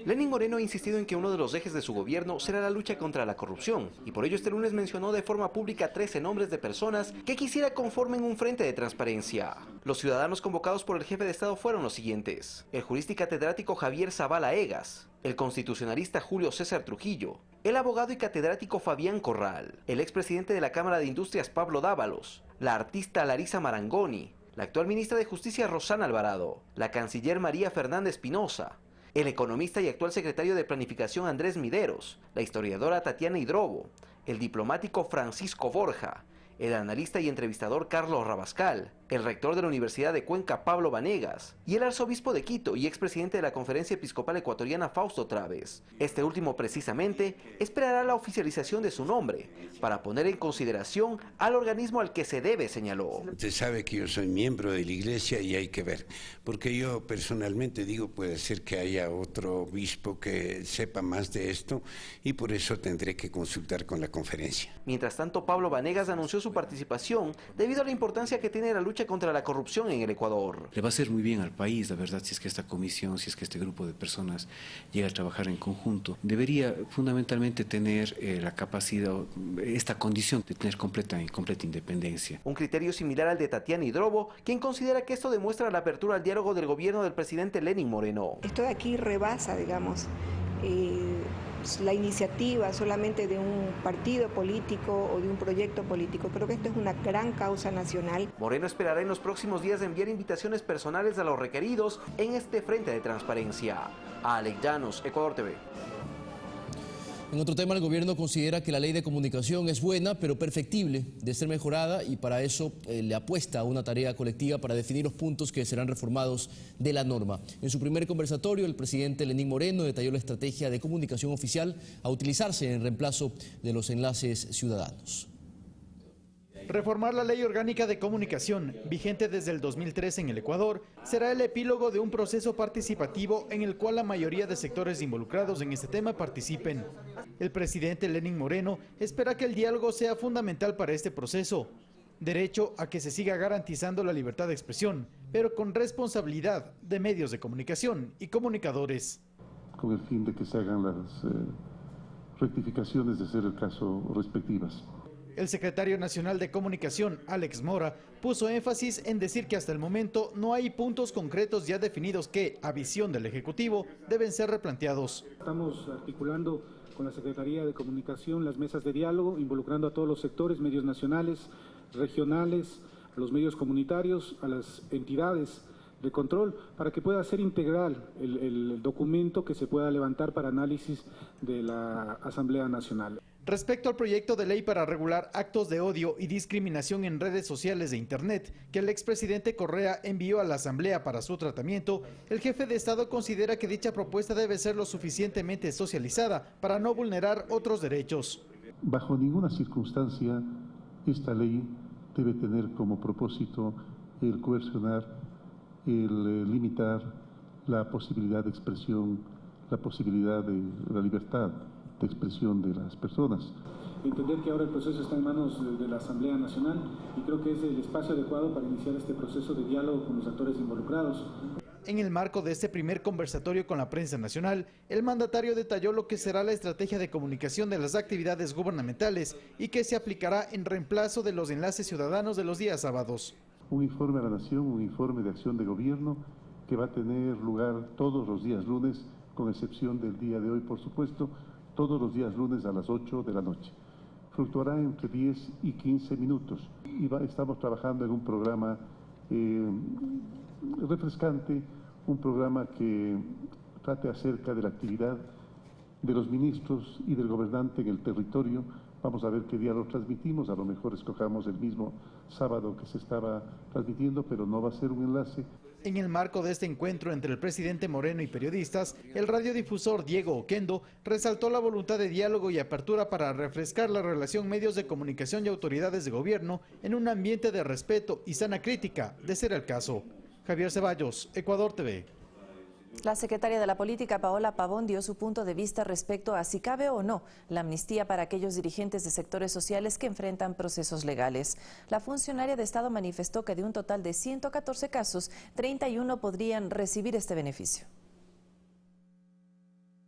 Lenín Moreno ha insistido en que uno de los ejes de su gobierno será la lucha contra la corrupción y por ello este lunes mencionó de forma pública 13 nombres de personas que quisiera conformen un frente de transparencia. Los ciudadanos convocados por el jefe de Estado fueron los siguientes: el jurista y catedrático Javier Zavala Egas, el constitucionalista Julio César Trujillo, el abogado y catedrático Fabián Corral, el expresidente de la Cámara de Industrias Pablo Dávalos, la artista Larisa Marangoni, la actual ministra de Justicia Rosana Alvarado, la canciller María Fernanda Espinosa, el economista y actual secretario de Planificación Andrés Mideros, la historiadora Tatiana Hidrobo, el diplomático Francisco Borja, el analista y entrevistador Carlos Rabascal, el rector de la Universidad de Cuenca Pablo Vanegas y el arzobispo de Quito y expresidente de la Conferencia Episcopal Ecuatoriana Fausto Traves. Este último precisamente esperará la oficialización de su nombre para poner en consideración al organismo al que se debe, señaló. Usted sabe que yo soy miembro de la iglesia y hay que ver, porque yo personalmente digo, puede ser que haya otro obispo que sepa más de esto y por eso tendré que consultar con la conferencia. Mientras tanto, Pablo Vanegas anunció su participación debido a la importancia que tiene la lucha lucha contra la corrupción en el Ecuador. Le va a hacer muy bien al país, la verdad, si es que esta comisión, si es que este grupo de personas llega a trabajar en conjunto. Debería fundamentalmente tener la capacidad, esta condición de tener completa independencia. Un criterio similar al de Tatiana Hidrobo, quien considera que esto demuestra la apertura al diálogo del gobierno del presidente Lenín Moreno. Esto de aquí rebasa, digamos, la iniciativa solamente de un partido político o de un proyecto político. Creo que esto es una gran causa nacional. Moreno esperará en los próximos días de enviar invitaciones personales a los requeridos en este frente de transparencia. Alex Llanos, Ecuador TV. En otro tema, el gobierno considera que la ley de comunicación es buena, pero perfectible de ser mejorada, y para eso le apuesta a una tarea colectiva para definir los puntos que serán reformados de la norma. En su primer conversatorio, el presidente Lenín Moreno detalló la estrategia de comunicación oficial a utilizarse en reemplazo de los enlaces ciudadanos. Reformar la Ley Orgánica de Comunicación, vigente desde el 2003 en el Ecuador, será el epílogo de un proceso participativo en el cual la mayoría de sectores involucrados en este tema participen. El presidente Lenín Moreno espera que el diálogo sea fundamental para este proceso. Derecho a que se siga garantizando la libertad de expresión, pero con responsabilidad de medios de comunicación y comunicadores. Con el fin de que se hagan las rectificaciones de ser el caso respectivas. El secretario nacional de Comunicación, Alex Mora, puso énfasis en decir que hasta el momento no hay puntos concretos ya definidos que, a visión del Ejecutivo, deben ser replanteados. Estamos articulando con la Secretaría de Comunicación las mesas de diálogo, involucrando a todos los sectores, medios nacionales, regionales, a los medios comunitarios, a las entidades de control, para que pueda ser integral el documento que se pueda levantar para análisis de la Asamblea Nacional. Respecto al proyecto de ley para regular actos de odio y discriminación en redes sociales de Internet, que el expresidente Correa envió a la Asamblea para su tratamiento, el jefe de Estado considera que dicha propuesta debe ser lo suficientemente socializada para no vulnerar otros derechos. Bajo ninguna circunstancia, esta ley debe tener como propósito el coercionar, el limitar la posibilidad de expresión, la posibilidad de la libertad de expresión de las personas. Entender que ahora el proceso está en manos de la Asamblea Nacional y creo que es el espacio adecuado para iniciar este proceso de diálogo con los actores involucrados. En el marco de este primer conversatorio con la prensa nacional, el mandatario detalló lo que será la estrategia de comunicación de las actividades gubernamentales y que se aplicará en reemplazo de los enlaces ciudadanos de los días sábados. Un informe a la Nación, un informe de acción de gobierno que va a tener lugar todos los días lunes, con excepción del día de hoy, por supuesto, todos los días lunes a las 8 de la noche. Fluctuará entre 10 y 15 minutos. Estamos trabajando en un programa refrescante, un programa que trate acerca de la actividad de los ministros y del gobernante en el territorio. Vamos a ver qué día lo transmitimos, a lo mejor escojamos el mismo sábado que se estaba transmitiendo, pero no va a ser un enlace. En el marco de este encuentro entre el presidente Moreno y periodistas, el radiodifusor Diego Oquendo resaltó la voluntad de diálogo y apertura para refrescar la relación medios de comunicación y autoridades de gobierno en un ambiente de respeto y sana crítica, de ser el caso. Javier Ceballos, Ecuador TV. La secretaria de la Política, Paola Pavón, dio su punto de vista respecto a si cabe o no la amnistía para aquellos dirigentes de sectores sociales que enfrentan procesos legales. La funcionaria de Estado manifestó que de un total de 114 casos, 31 podrían recibir este beneficio.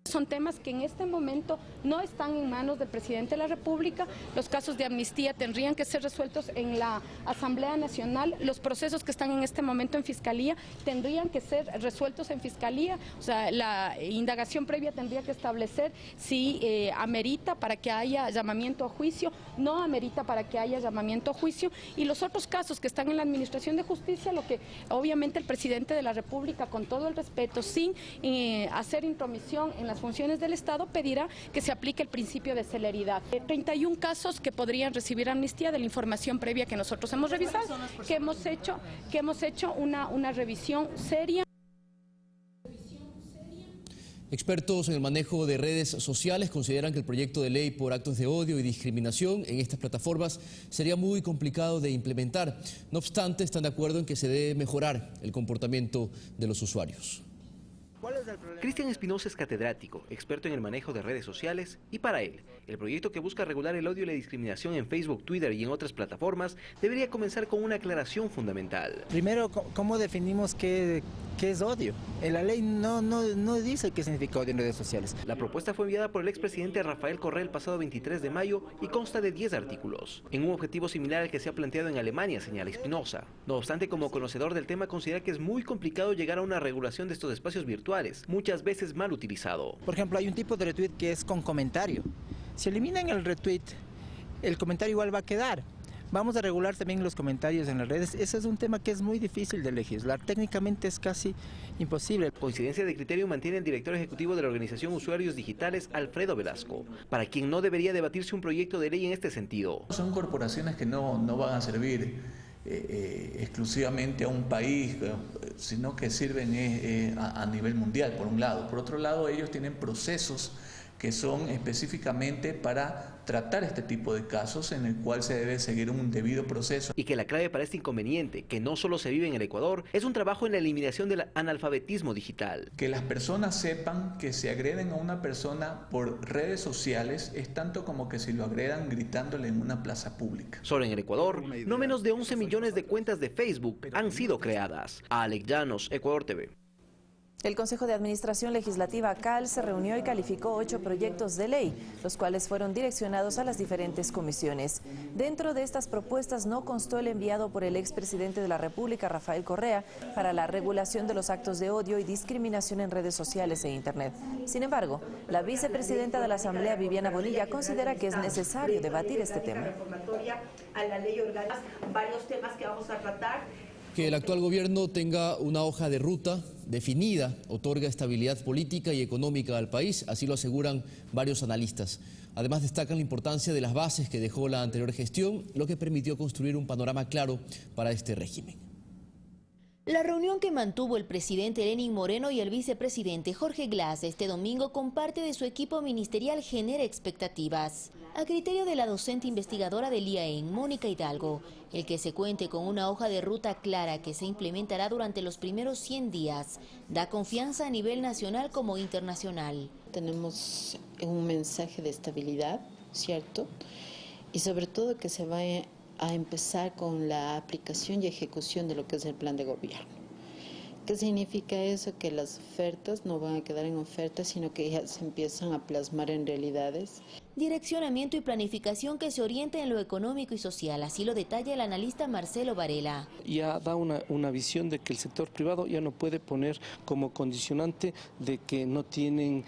Son temas que en este momento no están en manos del presidente de la República. Los casos de amnistía tendrían que ser resueltos en la Asamblea Nacional. Los procesos que están en este momento en Fiscalía tendrían que ser resueltos en Fiscalía. O sea, la indagación previa tendría que establecer si amerita para que haya llamamiento a juicio, no amerita para que haya llamamiento a juicio. Y los otros casos que están en la Administración de Justicia, lo que obviamente el presidente de la República, con todo el respeto, sin hacer intromisión en las funciones del Estado, pedirá que se aplique el principio de celeridad. 31 casos que podrían recibir amnistía de la información previa que nosotros hemos revisado, que hemos hecho una revisión seria. Expertos en el manejo de redes sociales consideran que el proyecto de ley por actos de odio y discriminación en estas plataformas sería muy complicado de implementar. No obstante, están de acuerdo en que se debe mejorar el comportamiento de los usuarios. ¿Cuál es el problema? Cristian Espinosa es catedrático, experto en el manejo de redes sociales, y para él, el proyecto que busca regular el odio y la discriminación en Facebook, Twitter y en otras plataformas debería comenzar con una aclaración fundamental. Primero, ¿cómo definimos qué es odio? La ley no dice qué significa odio en redes sociales. La propuesta fue enviada por el expresidente Rafael Correa el pasado 23 de mayo y consta de 10 artículos, en un objetivo similar al que se ha planteado en Alemania, señala Espinosa. No obstante, como conocedor del tema, considera que es muy complicado llegar a una regulación de estos espacios virtuales, muchas veces mal utilizado. Por ejemplo, hay un tipo de retweet que es con comentario. Si eliminan el retweet, el comentario igual va a quedar. Vamos a regular también los comentarios en las redes. Ese es un tema que es muy difícil de legislar. Técnicamente es casi imposible. Coincidencia de criterio mantiene el director ejecutivo de la organización Usuarios Digitales, Alfredo Velasco, para quien no debería debatirse un proyecto de ley en este sentido. Son corporaciones que no van a servir exclusivamente a un país, sino que sirven a nivel mundial, por un lado. Por otro lado, ellos tienen procesos que son específicamente para tratar este tipo de casos, en el cual se debe seguir un debido proceso. Y que la clave para este inconveniente, que no solo se vive en el Ecuador, es un trabajo en la eliminación del analfabetismo digital. Que las personas sepan que si agreden a una persona por redes sociales es tanto como que si lo agredan gritándole en una plaza pública. Solo en el Ecuador, no menos de 11 millones de cuentas de Facebook han sido creadas. Alex Llanos, Ecuador TV. El Consejo de Administración Legislativa CAL se reunió y calificó 8 proyectos de ley, los cuales fueron direccionados a las diferentes comisiones. Dentro de estas propuestas no constó el enviado por el expresidente de la República, Rafael Correa, para la regulación de los actos de odio y discriminación en redes sociales e Internet. Sin embargo, la vicepresidenta de la Asamblea, Viviana Bonilla, considera que es necesario debatir este tema. Varios temas que vamos a tratar. Que el actual gobierno tenga una hoja de ruta definida otorga estabilidad política y económica al país, así lo aseguran varios analistas. Además destacan la importancia de las bases que dejó la anterior gestión, lo que permitió construir un panorama claro para este régimen. La reunión que mantuvo el presidente Lenín Moreno y el vicepresidente Jorge Glass este domingo con parte de su equipo ministerial genera expectativas. A criterio de la docente investigadora del IAEN, Mónica Hidalgo, el que se cuente con una hoja de ruta clara que se implementará durante los primeros 100 días da confianza a nivel nacional como internacional. Tenemos un mensaje de estabilidad, ¿cierto? Y sobre todo que se vaya a empezar con la aplicación y ejecución de lo que es el plan de gobierno. ¿Qué significa eso? Que las ofertas no van a quedar en ofertas, sino que ya se empiezan a plasmar en realidades. Direccionamiento y planificación que se orienta en lo económico y social, así lo detalla el analista Marcelo Varela. Ya da una visión de que el sector privado ya no puede poner como condicionante de que no tienen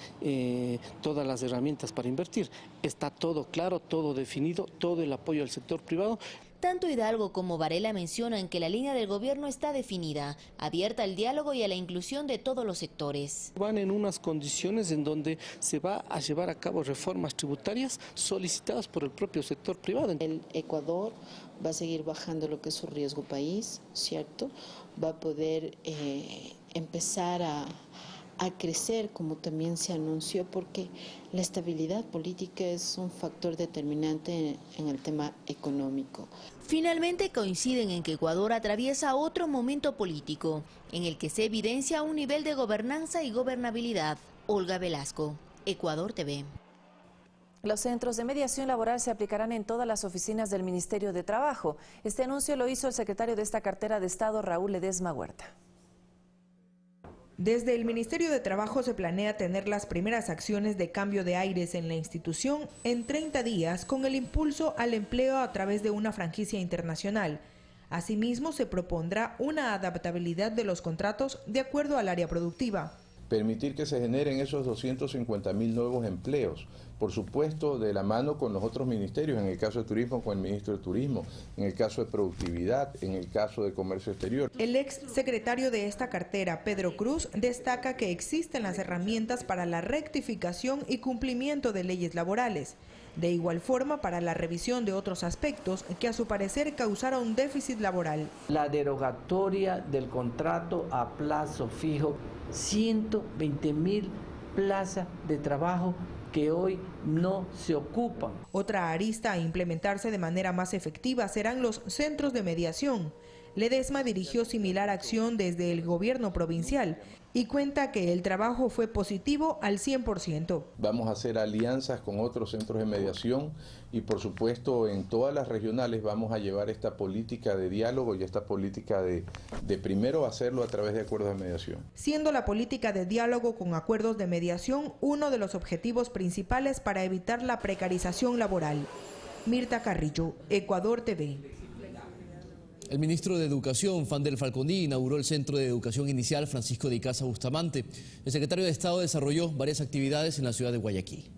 todas las herramientas para invertir. Está todo claro, todo definido, todo el apoyo al sector privado. Tanto Hidalgo como Varela mencionan que la línea del gobierno está definida, abierta al diálogo y a la inclusión de todos los sectores. Van en unas condiciones en donde se va a llevar a cabo reformas tributarias solicitadas por el propio sector privado. El Ecuador va a seguir bajando lo que es su riesgo país, ¿cierto? Va a poder empezar a crecer, como también se anunció, porque la estabilidad política es un factor determinante en el tema económico. Finalmente coinciden en que Ecuador atraviesa otro momento político, en el que se evidencia un nivel de gobernanza y gobernabilidad. Olga Velasco, Ecuador TV. Los centros de mediación laboral se aplicarán en todas las oficinas del Ministerio de Trabajo. Este anuncio lo hizo el secretario de esta cartera de Estado, Raúl Ledesma Huerta. Desde el Ministerio de Trabajo se planea tener las primeras acciones de cambio de aires en la institución en 30 días con el impulso al empleo a través de una franquicia internacional. Asimismo, se propondrá una adaptabilidad de los contratos de acuerdo al área productiva. Permitir que se generen esos 250.000 nuevos empleos, por supuesto de la mano con los otros ministerios, en el caso de turismo con el ministro de Turismo, en el caso de productividad, en el caso de comercio exterior. El ex secretario de esta cartera, Pedro Cruz, destaca que existen las herramientas para la rectificación y cumplimiento de leyes laborales. De igual forma, para la revisión de otros aspectos que a su parecer causaron déficit laboral. La derogatoria del contrato a plazo fijo, 120.000 plazas de trabajo que hoy no se ocupan. Otra arista a implementarse de manera más efectiva serán los centros de mediación. Ledesma dirigió similar acción desde el gobierno provincial y cuenta que el trabajo fue positivo al 100%. Vamos a hacer alianzas con otros centros de mediación y por supuesto en todas las regionales vamos a llevar esta política de diálogo y esta política de primero hacerlo a través de acuerdos de mediación. Siendo la política de diálogo con acuerdos de mediación uno de los objetivos principales para evitar la precarización laboral. Mirta Carrillo, Ecuador TV. El ministro de Educación, Fander Falconi, inauguró el Centro de Educación Inicial Francisco de Icaza Bustamante. El secretario de Estado desarrolló varias actividades en la ciudad de Guayaquil.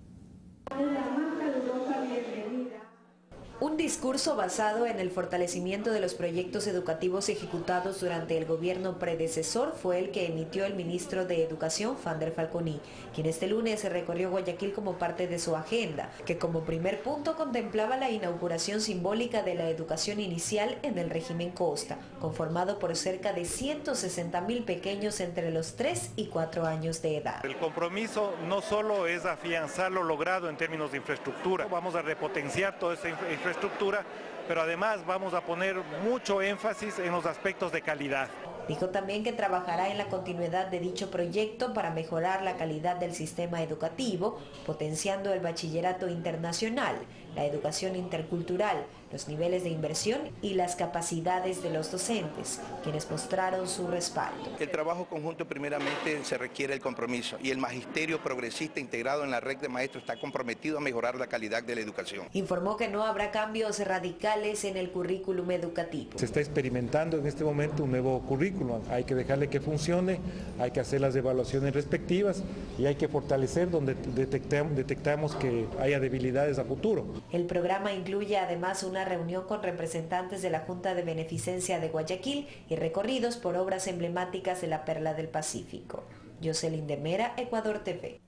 Un discurso basado en el fortalecimiento de los proyectos educativos ejecutados durante el gobierno predecesor fue el que emitió el ministro de Educación, Fander Falconi, quien este lunes recorrió Guayaquil como parte de su agenda, que como primer punto contemplaba la inauguración simbólica de la educación inicial en el régimen Costa, conformado por cerca de 160.000 pequeños entre los 3 y 4 años de edad. El compromiso no solo es afianzar lo logrado en términos de infraestructura, vamos a repotenciar toda esta infraestructura, pero además vamos a poner mucho énfasis en los aspectos de calidad. Dijo también que trabajará en la continuidad de dicho proyecto para mejorar la calidad del sistema educativo, potenciando el bachillerato internacional, la educación intercultural, los niveles de inversión y las capacidades de los docentes, quienes mostraron su respaldo. El trabajo conjunto primeramente se requiere el compromiso y el magisterio progresista integrado en la red de maestros está comprometido a mejorar la calidad de la educación. Informó que no habrá cambios radicales en el currículum educativo. Se está experimentando en este momento un nuevo currículum, hay que dejarle que funcione, hay que hacer las evaluaciones respectivas y hay que fortalecer donde detectamos que haya debilidades a futuro. El programa incluye además una reunión con representantes de la Junta de Beneficencia de Guayaquil y recorridos por obras emblemáticas de la Perla del Pacífico. Jocelyn de Mera, Ecuador TV.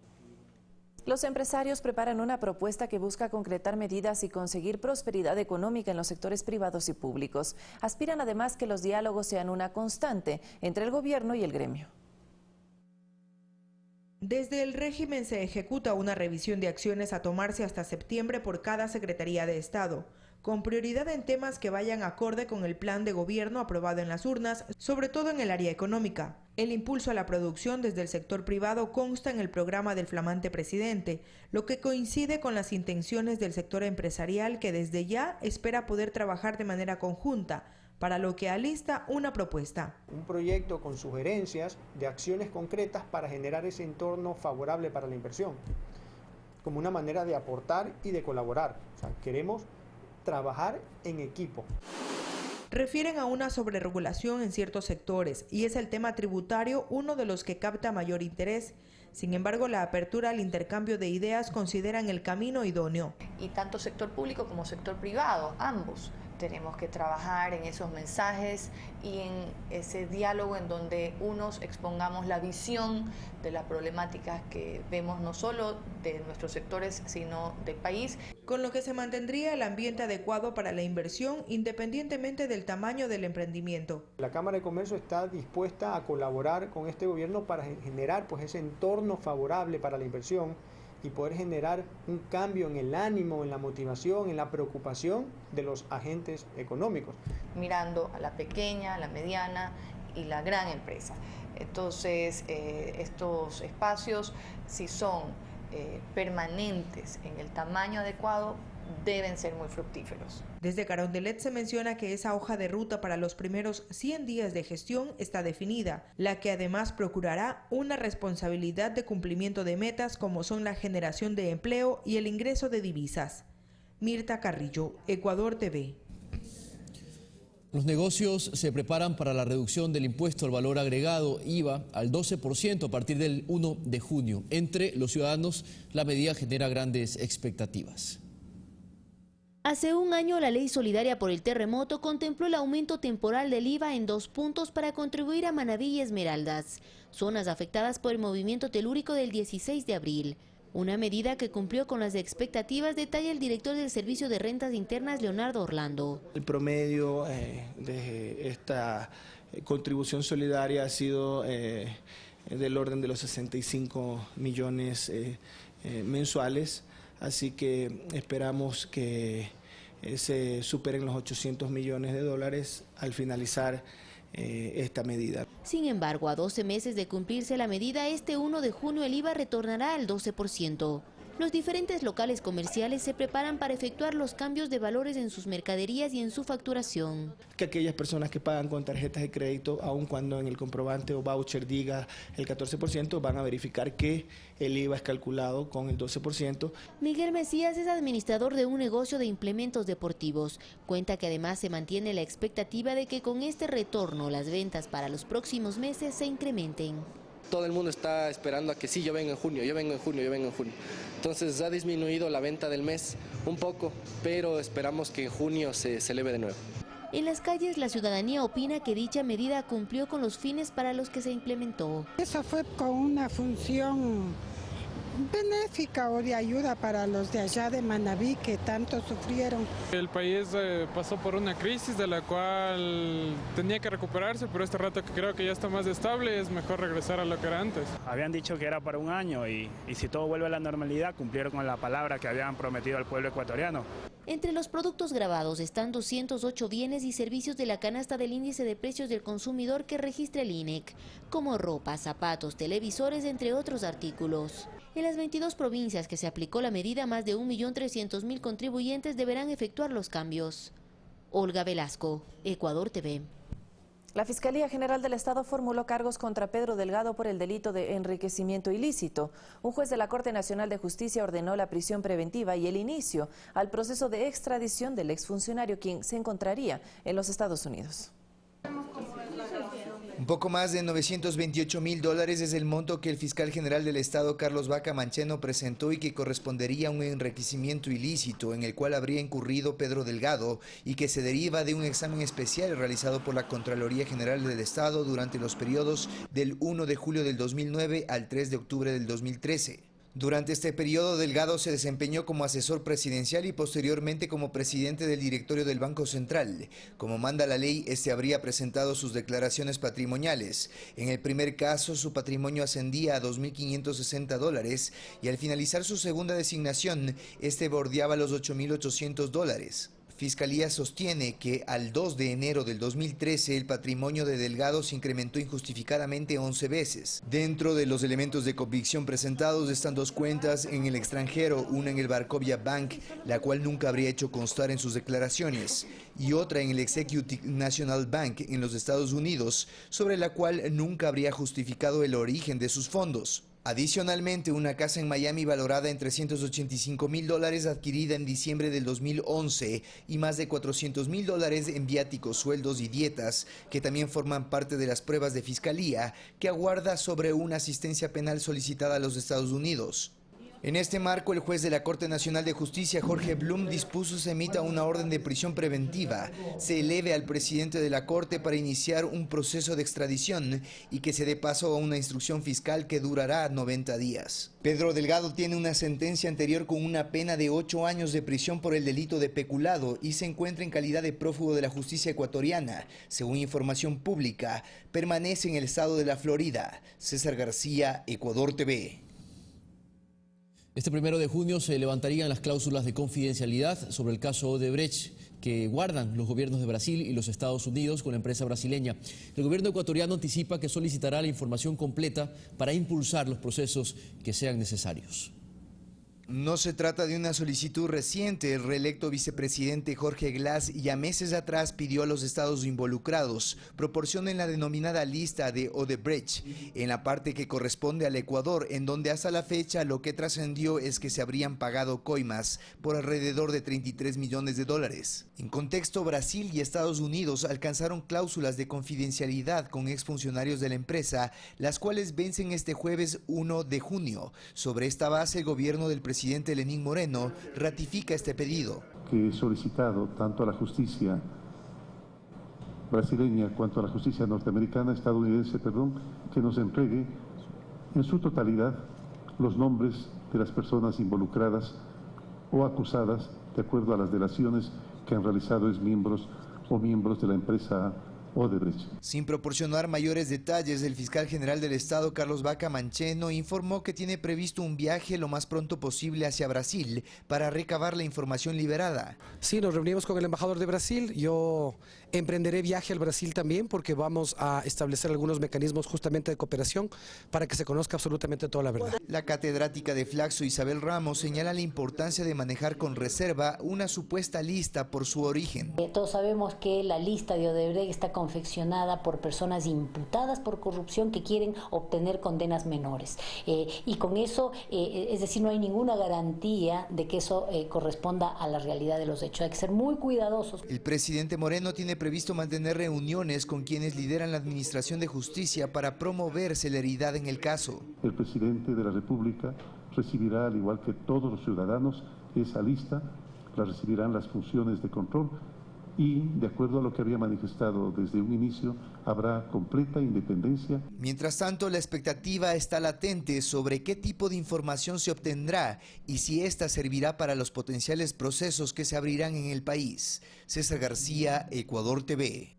Los empresarios preparan una propuesta que busca concretar medidas y conseguir prosperidad económica en los sectores privados y públicos. Aspiran además que los diálogos sean una constante entre el gobierno y el gremio. Desde el régimen se ejecuta una revisión de acciones a tomarse hasta septiembre por cada Secretaría de Estado, con prioridad en temas que vayan acorde con el plan de gobierno aprobado en las urnas, sobre todo en el área económica. El impulso a la producción desde el sector privado consta en el programa del flamante presidente, lo que coincide con las intenciones del sector empresarial que desde ya espera poder trabajar de manera conjunta, para lo que alista una propuesta. Un proyecto con sugerencias de acciones concretas para generar ese entorno favorable para la inversión, como una manera de aportar y de colaborar. O sea, queremos trabajar en equipo. Refieren a una sobreregulación en ciertos sectores y es el tema tributario uno de los que capta mayor interés. Sin embargo, la apertura al intercambio de ideas consideran el camino idóneo. Y tanto sector público como sector privado, ambos, tenemos que trabajar en esos mensajes y en ese diálogo en donde unos expongamos la visión de las problemáticas que vemos no solo de nuestros sectores, sino del país. Con lo que se mantendría el ambiente adecuado para la inversión independientemente del tamaño del emprendimiento. La Cámara de Comercio está dispuesta a colaborar con este gobierno para generar ese entorno favorable para la inversión y poder generar un cambio en el ánimo, en la motivación, en la preocupación de los agentes económicos. Mirando a la pequeña, la mediana y la gran empresa. Entonces, estos espacios, si son permanentes en el tamaño adecuado, deben ser muy fructíferos. Desde Carondelet se menciona que esa hoja de ruta para los primeros 100 días de gestión está definida, la que además procurará una responsabilidad de cumplimiento de metas como son la generación de empleo y el ingreso de divisas. Mirta Carrillo, Ecuador TV. Los negocios se preparan para la reducción del impuesto al valor agregado IVA al 12% a partir del 1 de junio. Entre los ciudadanos, la medida genera grandes expectativas. Hace un año, la Ley Solidaria por el Terremoto contempló el aumento temporal del IVA en 2 puntos para contribuir a Manabí y Esmeraldas, zonas afectadas por el movimiento telúrico del 16 de abril. Una medida que cumplió con las expectativas, detalla el director del Servicio de Rentas Internas, Leonardo Orlando. El promedio de esta contribución solidaria ha sido del orden de los 65 millones mensuales, así que esperamos que se superen los 800 millones de dólares al finalizar esta medida. Sin embargo, a 12 meses de cumplirse la medida, este 1 de junio el IVA retornará al 12%. Los diferentes locales comerciales se preparan para efectuar los cambios de valores en sus mercaderías y en su facturación. Que aquellas personas que pagan con tarjetas de crédito, aun cuando en el comprobante o voucher diga el 14%, van a verificar que el IVA es calculado con el 12%. Miguel Mesías es administrador de un negocio de implementos deportivos. Cuenta que además se mantiene la expectativa de que con este retorno las ventas para los próximos meses se incrementen. Todo el mundo está esperando a que sí, yo vengo en junio, yo vengo en junio, yo vengo en junio. Entonces ha disminuido la venta del mes un poco, pero esperamos que en junio se eleve de nuevo. En las calles, la ciudadanía opina que dicha medida cumplió con los fines para los que se implementó. Eso fue con una función benéfica o de ayuda para los de allá de Manabí que tanto sufrieron. El país pasó por una crisis de la cual tenía que recuperarse, pero este rato que creo que ya está más estable es mejor regresar a lo que era antes. Habían dicho que era para un año y si todo vuelve a la normalidad cumplieron con la palabra que habían prometido al pueblo ecuatoriano. Entre los productos grabados están 208 bienes y servicios de la canasta del índice de precios del consumidor que registra el INEC, como ropa, zapatos, televisores, entre otros artículos. En las 22 provincias que se aplicó la medida, más de 1.300.000 contribuyentes deberán efectuar los cambios. Olga Velasco, Ecuador TV. La Fiscalía General del Estado formuló cargos contra Pedro Delgado por el delito de enriquecimiento ilícito. Un juez de la Corte Nacional de Justicia ordenó la prisión preventiva y el inicio al proceso de extradición del exfuncionario, quien se encontraría en los Estados Unidos. Un poco más de $928.000 es el monto que el fiscal general del Estado, Carlos Vaca Mancheno, presentó y que correspondería a un enriquecimiento ilícito en el cual habría incurrido Pedro Delgado y que se deriva de un examen especial realizado por la Contraloría General del Estado durante los periodos del 1 de julio del 2009 al 3 de octubre del 2013. Durante este periodo, Delgado se desempeñó como asesor presidencial y posteriormente como presidente del directorio del Banco Central. Como manda la ley, este habría presentado sus declaraciones patrimoniales. En el primer caso, su patrimonio ascendía a $2.560 y al finalizar su segunda designación, este bordeaba los $8.800. Fiscalía sostiene que al 2 de enero del 2013 el patrimonio de Delgado se incrementó injustificadamente 11 veces. Dentro de los elementos de convicción presentados están dos cuentas en el extranjero, una en el Barcovia Bank, la cual nunca habría hecho constar en sus declaraciones, y otra en el Executive National Bank en los Estados Unidos, sobre la cual nunca habría justificado el origen de sus fondos. Adicionalmente, una casa en Miami valorada en $385.000 adquirida en diciembre del 2011 y más de $400.000 en viáticos, sueldos y dietas, que también forman parte de las pruebas de fiscalía que aguarda sobre una asistencia penal solicitada a los Estados Unidos. En este marco, el juez de la Corte Nacional de Justicia, Jorge Blum, dispuso se emita una orden de prisión preventiva, se eleve al presidente de la Corte para iniciar un proceso de extradición y que se dé paso a una instrucción fiscal que durará 90 días. Pedro Delgado tiene una sentencia anterior con una pena de 8 años de prisión por el delito de peculado y se encuentra en calidad de prófugo de la justicia ecuatoriana. Según información pública, permanece en el estado de la Florida. César García, Ecuador TV. Este 1 de junio se levantarían las cláusulas de confidencialidad sobre el caso Odebrecht que guardan los gobiernos de Brasil y los Estados Unidos con la empresa brasileña. El gobierno ecuatoriano anticipa que solicitará la información completa para impulsar los procesos que sean necesarios. No se trata de una solicitud reciente. El reelecto vicepresidente Jorge Glass ya meses atrás pidió a los estados involucrados proporcionen la denominada lista de Odebrecht en la parte que corresponde al Ecuador, en donde hasta la fecha lo que trascendió es que se habrían pagado coimas por alrededor de $33 millones. En contexto, Brasil y Estados Unidos alcanzaron cláusulas de confidencialidad con exfuncionarios de la empresa, las cuales vencen este jueves 1 de junio. Sobre esta base, el gobierno del presidente Lenín Moreno ratifica este pedido. Que he solicitado tanto a la justicia brasileña cuanto a la justicia estadounidense, que nos entregue en su totalidad los nombres de las personas involucradas o acusadas de acuerdo a las delaciones que han realizado miembros de la empresa Odebrecht. Sin proporcionar mayores detalles, el fiscal general del Estado, Carlos Vaca Mancheno, informó que tiene previsto un viaje lo más pronto posible hacia Brasil para recabar la información liberada. Sí, nos reunimos con el embajador de Brasil. Yo emprenderé viaje al Brasil también porque vamos a establecer algunos mecanismos justamente de cooperación para que se conozca absolutamente toda la verdad. La catedrática de Flaxo, Isabel Ramos, señala la importancia de manejar con reserva una supuesta lista por su origen. Todos sabemos que la lista de Odebrecht está confeccionada por personas imputadas por corrupción que quieren obtener condenas menores. Y con eso, es decir, no hay ninguna garantía de que eso corresponda a la realidad de los hechos. Hay que ser muy cuidadosos. El presidente Moreno tiene previsto mantener reuniones con quienes lideran la Administración de Justicia para promover celeridad en el caso. El presidente de la República recibirá, al igual que todos los ciudadanos, esa lista, la recibirán las funciones de control y, de acuerdo a lo que había manifestado desde un inicio, habrá completa independencia. Mientras tanto, la expectativa está latente sobre qué tipo de información se obtendrá y si ésta servirá para los potenciales procesos que se abrirán en el país. César García, Ecuador TV.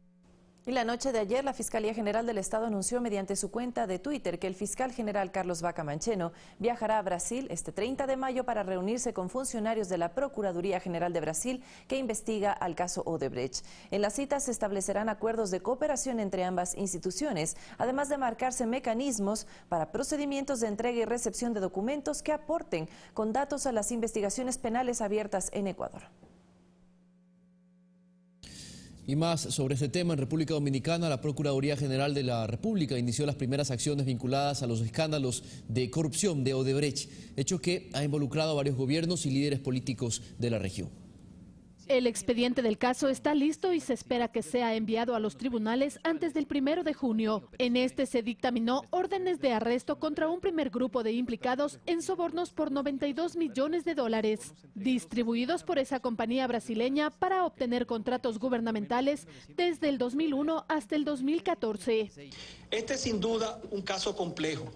Y la noche de ayer, la Fiscalía General del Estado anunció mediante su cuenta de Twitter que el fiscal general Carlos Vaca Mancheno viajará a Brasil este 30 de mayo para reunirse con funcionarios de la Procuraduría General de Brasil que investiga al caso Odebrecht. En la cita se establecerán acuerdos de cooperación entre ambas instituciones, además de marcarse mecanismos para procedimientos de entrega y recepción de documentos que aporten con datos a las investigaciones penales abiertas en Ecuador. Y más sobre este tema, en República Dominicana, la Procuraduría General de la República inició las primeras acciones vinculadas a los escándalos de corrupción de Odebrecht, hecho que ha involucrado a varios gobiernos y líderes políticos de la región. El expediente del caso está listo y se espera que sea enviado a los tribunales antes del 1 de junio. En este se dictaminó órdenes de arresto contra un primer grupo de implicados en sobornos por $92 millones, distribuidos por esa compañía brasileña para obtener contratos gubernamentales desde el 2001 hasta el 2014. Este es sin duda un caso complejo,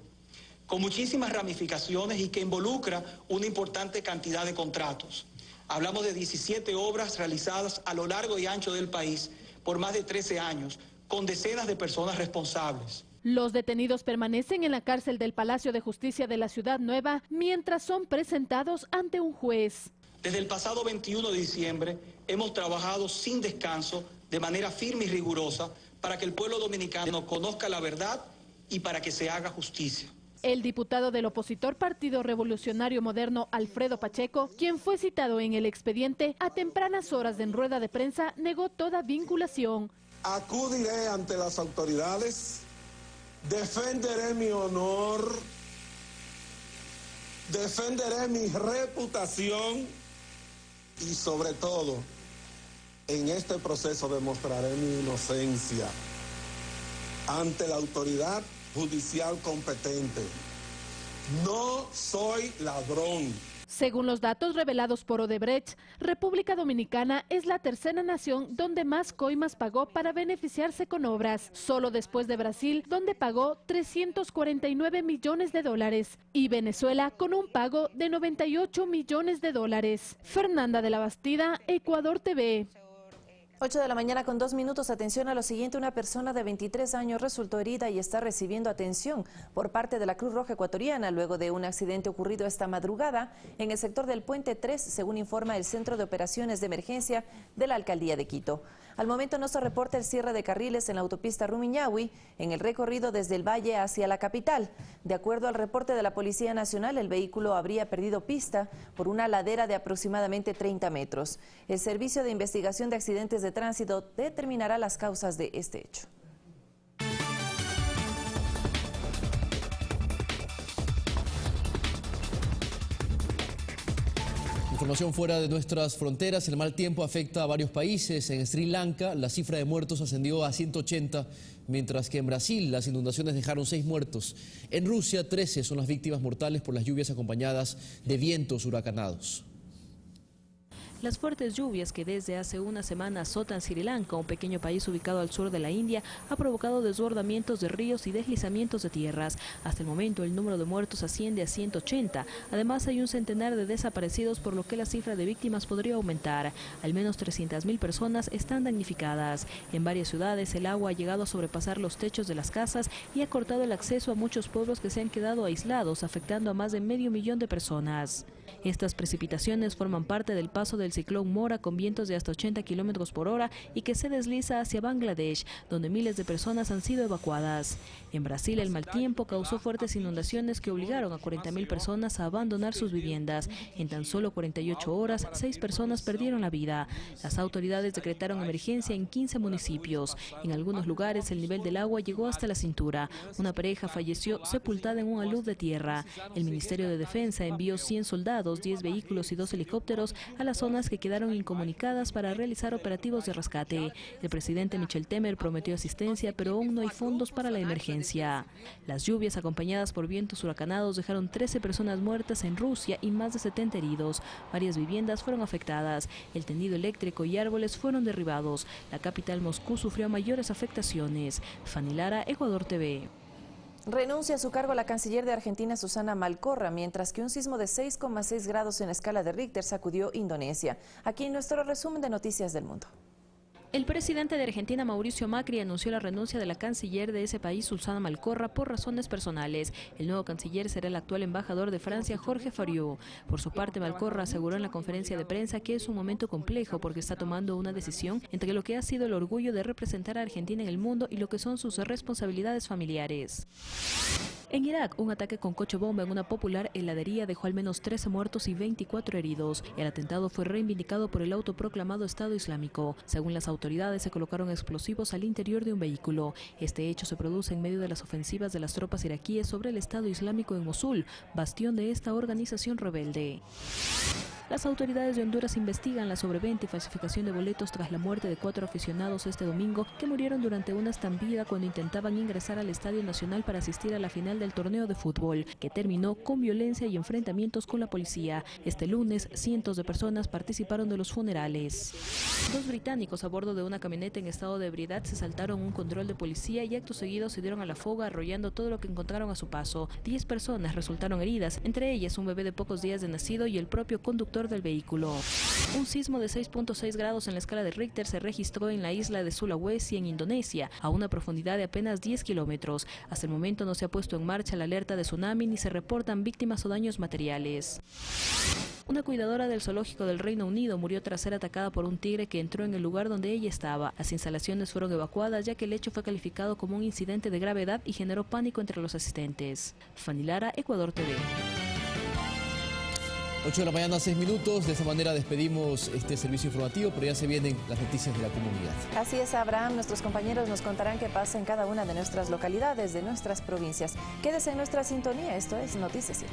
con muchísimas ramificaciones y que involucra una importante cantidad de contratos. Hablamos de 17 obras realizadas a lo largo y ancho del país por más de 13 años, con decenas de personas responsables. Los detenidos permanecen en la cárcel del Palacio de Justicia de la Ciudad Nueva mientras son presentados ante un juez. Desde el pasado 21 de diciembre hemos trabajado sin descanso, de manera firme y rigurosa, para que el pueblo dominicano conozca la verdad y para que se haga justicia. El diputado del opositor Partido Revolucionario Moderno, Alfredo Pacheco, quien fue citado en el expediente, a tempranas horas en rueda de prensa negó toda vinculación. Acudiré ante las autoridades, defenderé mi honor, defenderé mi reputación y sobre todo, en este proceso demostraré mi inocencia ante la autoridad judicial competente. No soy ladrón. Según los datos revelados por Odebrecht, República Dominicana es la tercera nación donde más coimas pagó para beneficiarse con obras, solo después de Brasil, donde pagó $349 millones, y Venezuela con un pago de $98 millones. Fernanda de la Bastida, Ecuador TV. 8 de la mañana con 2 minutos. Atención a lo siguiente: una persona de 23 años resultó herida y está recibiendo atención por parte de la Cruz Roja Ecuatoriana luego de un accidente ocurrido esta madrugada en el sector del Puente 3, según informa el Centro de Operaciones de Emergencia de la Alcaldía de Quito. Al momento no se reporta el cierre de carriles en la autopista Rumiñahui en el recorrido desde el Valle hacia la capital. De acuerdo al reporte de la Policía Nacional, el vehículo habría perdido pista por una ladera de aproximadamente 30 metros. El Servicio de Investigación de Accidentes de Tránsito determinará las causas de este hecho. Información fuera de nuestras fronteras: el mal tiempo afecta a varios países. En Sri Lanka la cifra de muertos ascendió a 180, mientras que en Brasil las inundaciones dejaron 6 muertos. En Rusia 13 son las víctimas mortales por las lluvias acompañadas de vientos huracanados. Las fuertes lluvias que desde hace una semana azotan Sri Lanka, un pequeño país ubicado al sur de la India, ha provocado desbordamientos de ríos y deslizamientos de tierras. Hasta el momento el número de muertos asciende a 180. Además hay un centenar de desaparecidos, por lo que la cifra de víctimas podría aumentar. Al menos 300.000 personas están damnificadas. En varias ciudades el agua ha llegado a sobrepasar los techos de las casas y ha cortado el acceso a muchos pueblos que se han quedado aislados, afectando a más de 500.000 de personas. Estas precipitaciones forman parte del paso del ciclón Mora, con vientos de hasta 80 kilómetros por hora y que se desliza hacia Bangladesh, donde miles de personas han sido evacuadas. En Brasil, el mal tiempo causó fuertes inundaciones que obligaron a 40.000 personas a abandonar sus viviendas. En tan solo 48 horas, 6 personas perdieron la vida. Las autoridades decretaron emergencia en 15 municipios. En algunos lugares, el nivel del agua llegó hasta la cintura. Una pareja falleció sepultada en un alud de tierra. El Ministerio de Defensa envió 100 soldados, 10 vehículos y 2 helicópteros a las zonas que quedaron incomunicadas para realizar operativos de rescate. El presidente Michel Temer prometió asistencia, pero aún no hay fondos para la emergencia. Las lluvias acompañadas por vientos huracanados dejaron 13 personas muertas en Rusia y más de 70 heridos. Varias viviendas fueron afectadas. El tendido eléctrico y árboles fueron derribados. La capital, Moscú, sufrió mayores afectaciones. Fanny Lara, Ecuador TV. Renuncia a su cargo la canciller de Argentina, Susana Malcorra, mientras que un sismo de 6,6 grados en la escala de Richter sacudió Indonesia. Aquí nuestro resumen de Noticias del Mundo. El presidente de Argentina, Mauricio Macri, anunció la renuncia de la canciller de ese país, Susana Malcorra, por razones personales. El nuevo canciller será el actual embajador de Francia, Jorge Fariou. Por su parte, Malcorra aseguró en la conferencia de prensa que es un momento complejo porque está tomando una decisión entre lo que ha sido el orgullo de representar a Argentina en el mundo y lo que son sus responsabilidades familiares. En Irak, un ataque con coche bomba en una popular heladería dejó al menos 13 muertos y 24 heridos. El atentado fue reivindicado por el autoproclamado Estado Islámico. Según las autoridades, se colocaron explosivos al interior de un vehículo. Este hecho se produce en medio de las ofensivas de las tropas iraquíes sobre el Estado Islámico en Mosul, bastión de esta organización rebelde. Las autoridades de Honduras investigan la sobreventa y falsificación de boletos tras la muerte de 4 aficionados este domingo que murieron durante una estampida cuando intentaban ingresar al Estadio Nacional para asistir a la final del torneo de fútbol, que terminó con violencia y enfrentamientos con la policía. Este lunes, cientos de personas participaron de los funerales. 2 británicos a bordo de una camioneta en estado de ebriedad se saltaron un control de policía y acto seguido se dieron a la fuga arrollando todo lo que encontraron a su paso. 10 personas resultaron heridas, entre ellas un bebé de pocos días de nacido y el propio conductor del vehículo. Un sismo de 6.6 grados en la escala de Richter se registró en la isla de Sulawesi, en Indonesia, a una profundidad de apenas 10 kilómetros. Hasta el momento no se ha puesto en marcha la alerta de tsunami ni se reportan víctimas o daños materiales. Una cuidadora del zoológico del Reino Unido murió tras ser atacada por un tigre que entró en el lugar donde ella estaba. Las instalaciones fueron evacuadas ya que el hecho fue calificado como un incidente de gravedad y generó pánico entre los asistentes. Fanny Lara, Ecuador TV. 8 de la mañana, 6 minutos. De esta manera despedimos este servicio informativo, pero ya se vienen las noticias de la comunidad. Así es, Abraham. Nuestros compañeros nos contarán qué pasa en cada una de nuestras localidades, de nuestras provincias. Quédese en nuestra sintonía. Esto es Noticias 7.